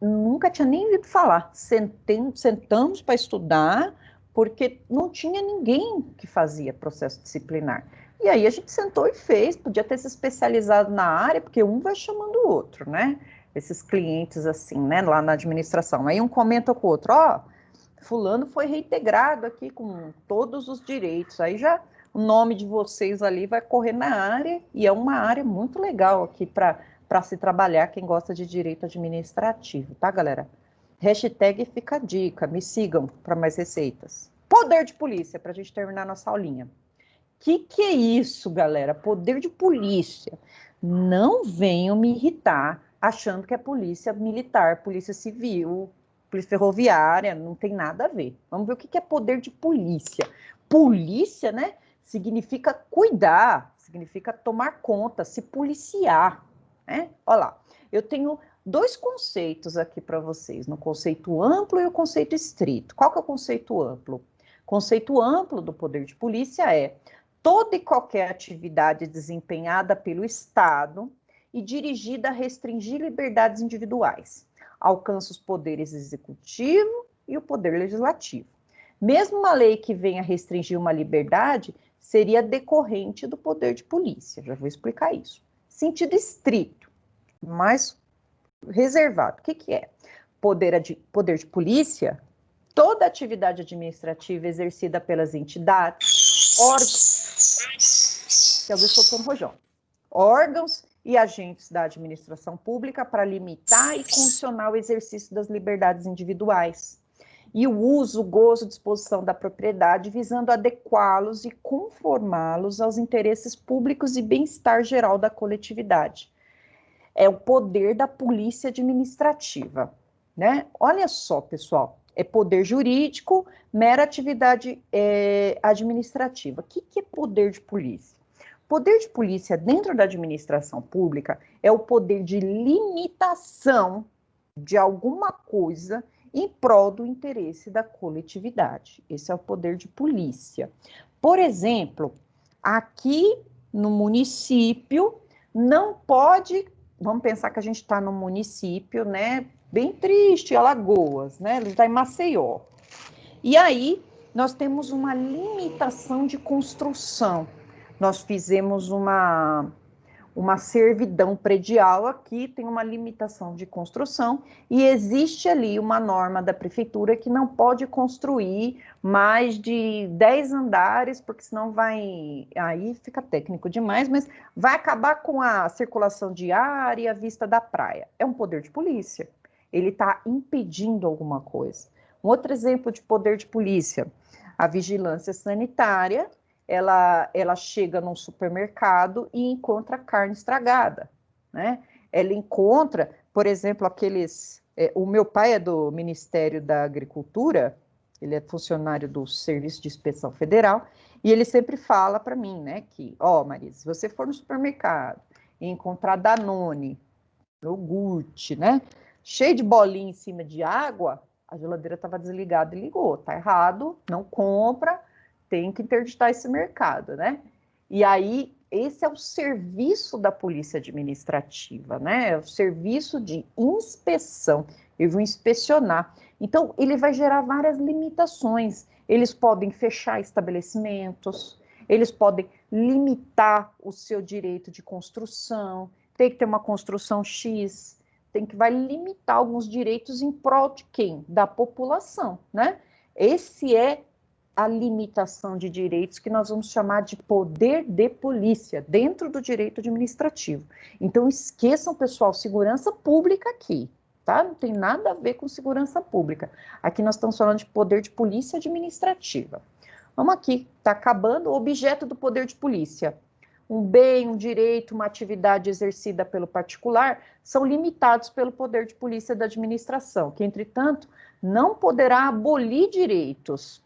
nunca tinha nem ouvido falar. Sentamos para estudar, porque não tinha ninguém que fazia processo disciplinar. E aí a gente sentou e fez, podia ter se especializado na área, porque um vai chamando o outro, né? Esses clientes assim, né, lá na administração. Aí um comenta com o outro, ó, fulano foi reintegrado aqui com todos os direitos. Aí já o nome de vocês ali vai correr na área, e é uma área muito legal aqui para se trabalhar, quem gosta de direito administrativo, tá, galera? Hashtag fica a dica, me sigam para mais receitas. Poder de polícia, para a gente terminar nossa aulinha. Que é isso, galera? Poder de polícia. Não venham me irritar achando que é polícia militar, polícia civil, polícia ferroviária, não tem nada a ver. Vamos ver o que é poder de polícia. Polícia, né, significa cuidar, significa tomar conta, se policiar, né? Olha lá, eu tenho dois conceitos aqui para vocês, no conceito amplo e o conceito estrito. Qual que é o conceito amplo? O conceito amplo do poder de polícia é toda e qualquer atividade desempenhada pelo Estado e dirigida a restringir liberdades individuais, alcança os poderes executivo e o poder legislativo. Mesmo uma lei que venha restringir uma liberdade, seria decorrente do poder de polícia, já vou explicar isso. Sentido estrito, mais reservado, o que é? Poder de polícia, toda atividade administrativa exercida pelas entidades, órgãos, que alguém soltou no rojão, órgãos e agentes da administração pública para limitar e condicionar o exercício das liberdades individuais e o uso, o gozo, disposição da propriedade, visando adequá-los e conformá-los aos interesses públicos e bem-estar geral da coletividade. É o poder da polícia administrativa, né? Olha só, pessoal, é poder jurídico, mera atividade administrativa. O que é poder de polícia? Poder de polícia dentro da administração pública é o poder de limitação de alguma coisa em prol do interesse da coletividade. Esse é o poder de polícia. Por exemplo, aqui no município não pode, vamos pensar que a gente está num município, né, bem triste, Alagoas, né, ele está em Maceió. E aí nós temos uma limitação de construção. Nós fizemos uma servidão predial aqui, tem uma limitação de construção, e existe ali uma norma da prefeitura que não pode construir mais de 10 andares, porque senão vai, aí fica técnico demais, mas vai acabar com a circulação diária e a vista da praia. É um poder de polícia, ele está impedindo alguma coisa. Um outro exemplo de poder de polícia, a vigilância sanitária, ela chega num supermercado e encontra carne estragada, né? Ela encontra, por exemplo, o meu pai é do Ministério da Agricultura, ele é funcionário do Serviço de Inspeção Federal, e ele sempre fala para mim, né, que, Marisa, se você for no supermercado e encontrar Danone, iogurte, né, cheio de bolinha em cima de água, a geladeira estava desligada e ligou, tá errado, não compra, tem que interditar esse mercado, né? E aí, esse é o serviço da polícia administrativa, né? É o serviço de inspeção. Eu vou inspecionar. Então, ele vai gerar várias limitações. Eles podem fechar estabelecimentos, eles podem limitar o seu direito de construção, tem que ter uma construção X, vai limitar alguns direitos em prol de quem? Da população, né? Esse é a limitação de direitos que nós vamos chamar de poder de polícia, dentro do direito administrativo. Então, esqueçam, pessoal, segurança pública aqui, tá? Não tem nada a ver com segurança pública. Aqui nós estamos falando de poder de polícia administrativa. Vamos aqui, está acabando o objeto do poder de polícia. Um bem, um direito, uma atividade exercida pelo particular são limitados pelo poder de polícia da administração, que, entretanto, não poderá abolir direitos.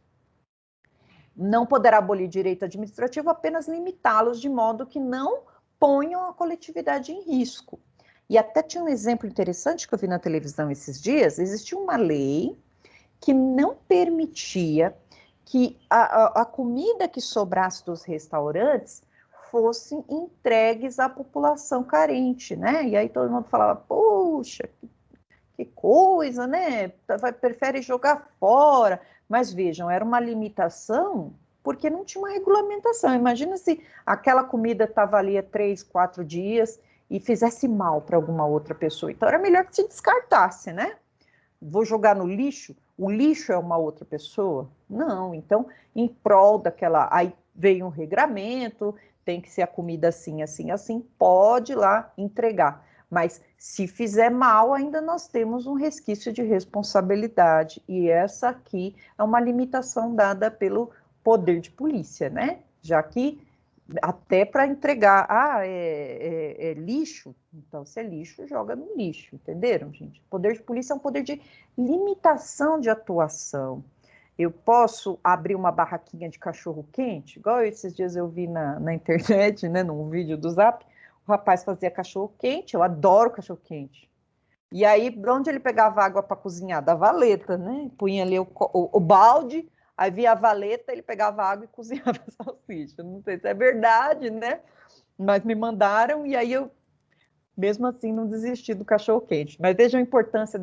Não poderá abolir direito administrativo, apenas limitá-los de modo que não ponham a coletividade em risco. E até tinha um exemplo interessante que eu vi na televisão esses dias. Existia uma lei que não permitia que a comida que sobrasse dos restaurantes fossem entregues à população carente, né? E aí todo mundo falava, poxa, que coisa, né? Prefere jogar fora. Mas vejam, era uma limitação porque não tinha uma regulamentação. Imagina se aquela comida estava ali há 3, 4 dias e fizesse mal para alguma outra pessoa. Então era melhor que se descartasse, né? Vou jogar no lixo? O lixo é uma outra pessoa? Não, então em prol daquela... Aí veio um regramento, tem que ser a comida assim, assim, assim, pode ir lá entregar. Mas se fizer mal, ainda nós temos um resquício de responsabilidade. E essa aqui é uma limitação dada pelo poder de polícia, né? Já que até para entregar, é lixo, então se é lixo, joga no lixo, entenderam, gente? O poder de polícia é um poder de limitação de atuação. Eu posso abrir uma barraquinha de cachorro-quente, igual esses dias eu vi na internet, né, num vídeo do Zap, o rapaz fazia cachorro-quente, eu adoro cachorro-quente. E aí, de onde ele pegava água para cozinhar? Da valeta, né? Punha ali o balde, aí via a valeta, ele pegava água e cozinhava a salsicha. Não sei se é verdade, né? Mas me mandaram e aí eu, mesmo assim, não desisti do cachorro-quente. Mas vejam a importância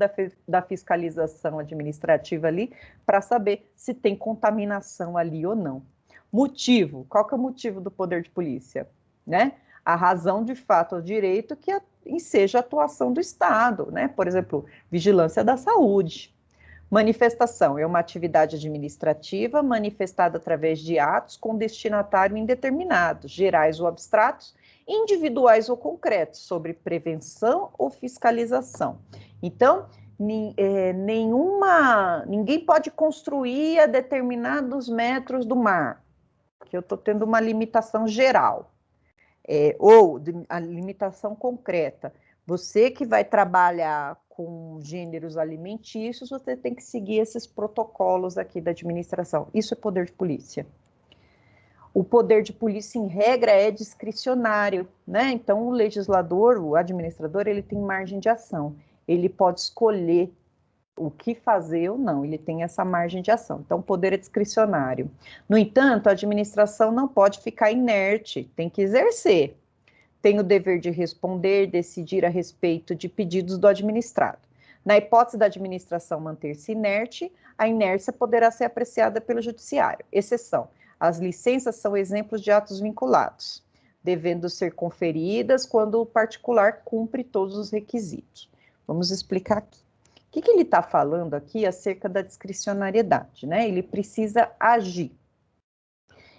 da fiscalização administrativa ali para saber se tem contaminação ali ou não. Motivo, qual que é o motivo do poder de polícia? Né? A razão de fato ao direito que enseja a atuação do Estado, né? Por exemplo, vigilância da saúde. Manifestação é uma atividade administrativa manifestada através de atos com destinatário indeterminado, gerais ou abstratos, individuais ou concretos, sobre prevenção ou fiscalização. Então, ninguém pode construir a determinados metros do mar, que eu estou tendo uma limitação geral. Ou a limitação concreta. Você que vai trabalhar com gêneros alimentícios, você tem que seguir esses protocolos aqui da administração. Isso é poder de polícia. O poder de polícia, em regra, é discricionário, né? Então, o legislador, o administrador, ele tem margem de ação. Ele pode escolher o que fazer ou não, ele tem essa margem de ação. Então, o poder é discricionário. No entanto, a administração não pode ficar inerte, tem que exercer. Tem o dever de responder, decidir a respeito de pedidos do administrado. Na hipótese da administração manter-se inerte, a inércia poderá ser apreciada pelo judiciário. Exceção: as licenças são exemplos de atos vinculados, devendo ser conferidas quando o particular cumpre todos os requisitos. Vamos explicar aqui. O que ele está falando aqui acerca da discricionariedade, né? Ele precisa agir.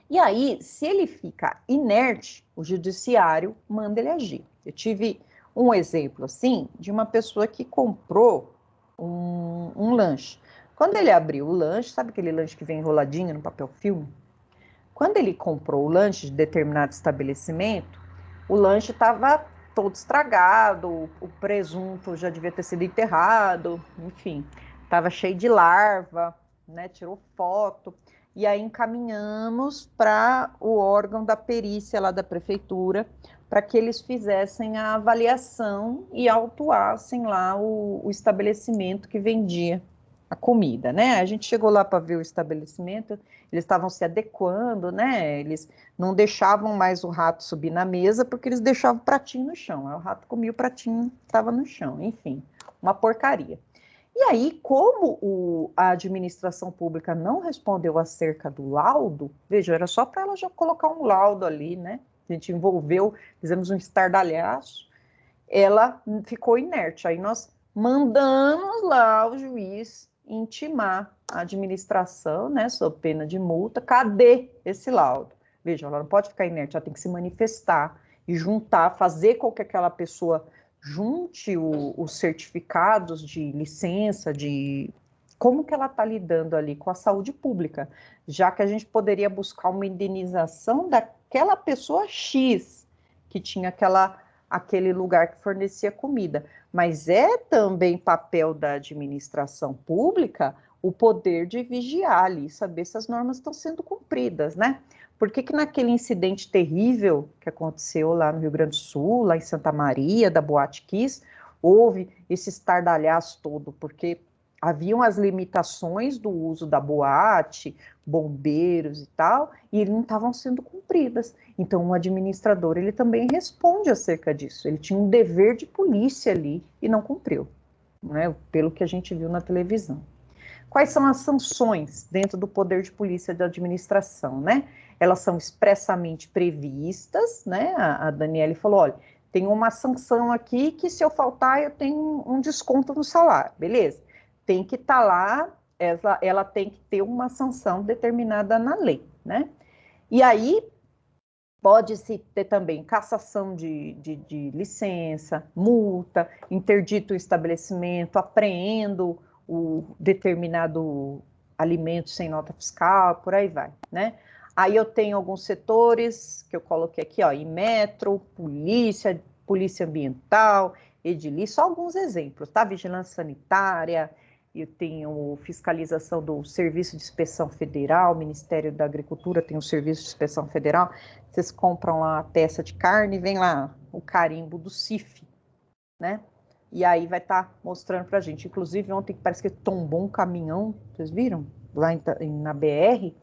E aí, se ele fica inerte, o judiciário manda ele agir. Eu tive um exemplo, assim, de uma pessoa que comprou um lanche. Quando ele abriu o lanche, sabe aquele lanche que vem enroladinho no papel filme? Quando ele comprou o lanche de determinado estabelecimento, o lanche estava todo estragado, o presunto já devia ter sido enterrado, enfim, estava cheio de larva, né? Tirou foto. E aí encaminhamos para o órgão da perícia lá da prefeitura, para que eles fizessem a avaliação e autuassem lá o estabelecimento que vendia a comida, né? A gente chegou lá para ver o estabelecimento, eles estavam se adequando, né? Eles não deixavam mais o rato subir na mesa, porque eles deixavam o pratinho no chão. Aí o rato comia o pratinho, estava no chão, enfim, uma porcaria. E aí, como a administração pública não respondeu acerca do laudo, veja, era só para ela já colocar um laudo ali, né? A gente envolveu, fizemos um estardalhaço, ela ficou inerte. Aí nós mandamos lá o juiz intimar a administração, né, sob pena de multa. Cadê esse laudo? Veja, ela não pode ficar inerte, ela tem que se manifestar e juntar, fazer com que aquela pessoa junte os certificados de licença, de como que ela está lidando ali com a saúde pública, já que a gente poderia buscar uma indenização daquela pessoa X, que tinha aquele lugar que fornecia comida. Mas é também papel da administração pública o poder de vigiar ali, saber se as normas estão sendo cumpridas, né? Por que naquele incidente terrível que aconteceu lá no Rio Grande do Sul, lá em Santa Maria, da Boate Kiss, houve esse estardalhaço todo? Porque haviam as limitações do uso da boate, bombeiros e tal, e não estavam sendo cumpridas. Então, o administrador, ele também responde acerca disso. Ele tinha um dever de polícia ali e não cumpriu, né? Pelo que a gente viu na televisão. Quais são as sanções dentro do poder de polícia da administração, né? Elas são expressamente previstas, né? A Daniele falou, olha, tem uma sanção aqui que se eu faltar eu tenho um desconto no salário, beleza? Tem que estar lá, ela tem que ter uma sanção determinada na lei, né? E aí pode-se ter também cassação de licença, multa, interdito o estabelecimento, apreendo o determinado alimento sem nota fiscal, por aí vai, né? Aí eu tenho alguns setores que eu coloquei aqui, ó, Inmetro, polícia ambiental, edilício, só alguns exemplos, tá? Vigilância sanitária, eu tenho fiscalização do Serviço de Inspeção Federal, Ministério da Agricultura tem o Serviço de Inspeção Federal, vocês compram lá a peça de carne, vem lá o carimbo do CIF, né? E aí vai estar mostrando pra gente, inclusive ontem parece que tombou um caminhão, vocês viram? Lá na BR,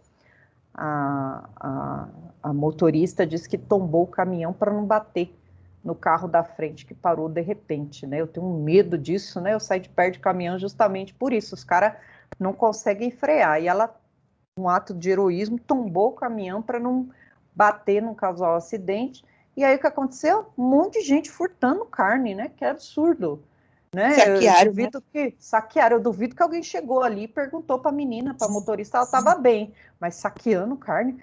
a motorista disse que tombou o caminhão para não bater no carro da frente que parou de repente, né? Eu tenho medo disso, né? Eu saí de perto de caminhão justamente por isso. Os caras não conseguem frear. E ela, um ato de heroísmo, tombou o caminhão para não bater, não causar um acidente. E aí o que aconteceu? Um monte de gente furtando carne, né? Que é absurdo. Né? Saquearam, eu duvido que alguém chegou ali e perguntou para a menina, para a motorista, ela estava bem, mas saqueando carne,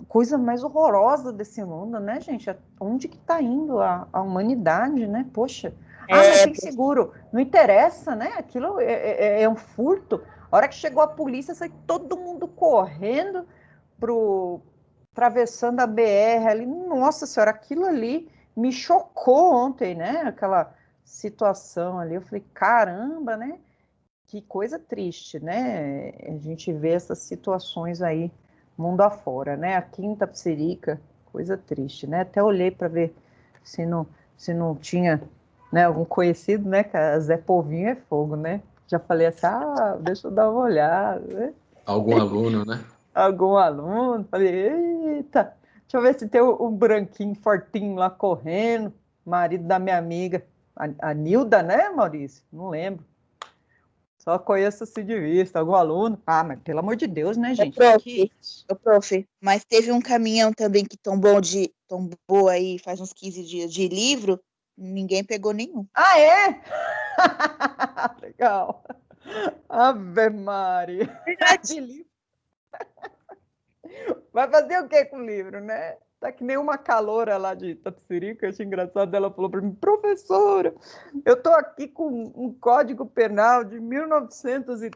coisa mais horrorosa desse mundo, né, gente? Onde que está indo a humanidade, né? Poxa, mas tem seguro, não interessa, né? Aquilo é um furto. A hora que chegou a polícia, saiu todo mundo correndo atravessando a BR ali. Nossa senhora, aquilo ali me chocou ontem, né? Aquela situação ali, eu falei, caramba, né? Que coisa triste, né? A gente vê essas situações aí, mundo afora, né? Aqui em Itapecerica, coisa triste, né? Até olhei para ver se não tinha, né, algum conhecido, né? Que a Zé Povinho é fogo, né? Já falei assim, deixa eu dar uma olhada, né? Algum aluno, né? Algum aluno, falei, eita, deixa eu ver se tem um branquinho fortinho lá correndo, marido da minha amiga, a Nilda, né, Maurício? Não lembro. Só conheço assim de vista, algum aluno. Mas pelo amor de Deus, né, gente? Prof, mas teve um caminhão também que tombou aí faz uns 15 dias de livro, ninguém pegou nenhum. Ah, é? Legal. Ave Maria. De livro. Vai fazer o que com o livro, né? Tá que nem uma caloura lá de Itapecerica, eu achei engraçado, ela falou para mim, professora, eu tô aqui com um código penal de 1900 e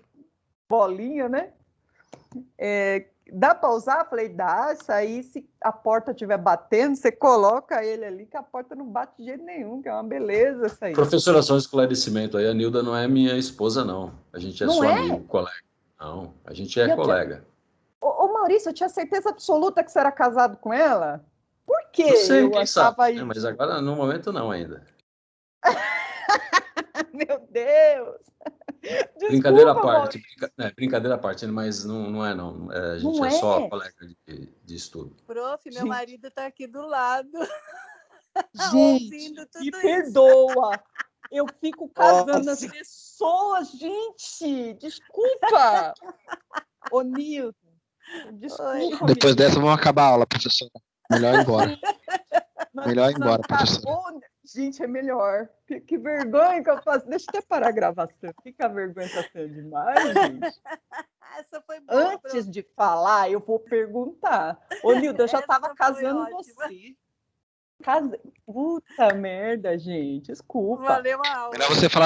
bolinha, né? Dá para usar? Falei, dá, isso aí, se a porta estiver batendo, você coloca ele ali, que a porta não bate de jeito nenhum, que é uma beleza isso aí. Professora, só um esclarecimento aí, a Nilda não é minha esposa, não. A gente é só amigo, colega. Não, a gente é colega. Ô Maurício, eu tinha certeza absoluta que você era casado com ela? Por quê? Não sei, eu achava isso. Mas agora, no momento, não ainda. Meu Deus! Desculpa, brincadeira à parte, brincadeira à parte, mas não é, não. A gente é só colega de estudo. Prof, meu marido está aqui do lado. Gente, me perdoa. Eu fico casando as pessoas, gente. Desculpa. Ô, Nilton. Desculpa. Depois dessa, vamos acabar a aula, professora. Melhor ir embora. Melhor ir embora, professora. Gente, é melhor. Que vergonha que eu faço. Deixa eu até parar a gravação. Fica a vergonha tá sendo demais, gente. Essa foi boa. Antes de falar, eu vou perguntar. Ô, Nilda, eu já estava casando ótima. você. Puta merda, gente. Desculpa. Valeu a aula. Melhor você falar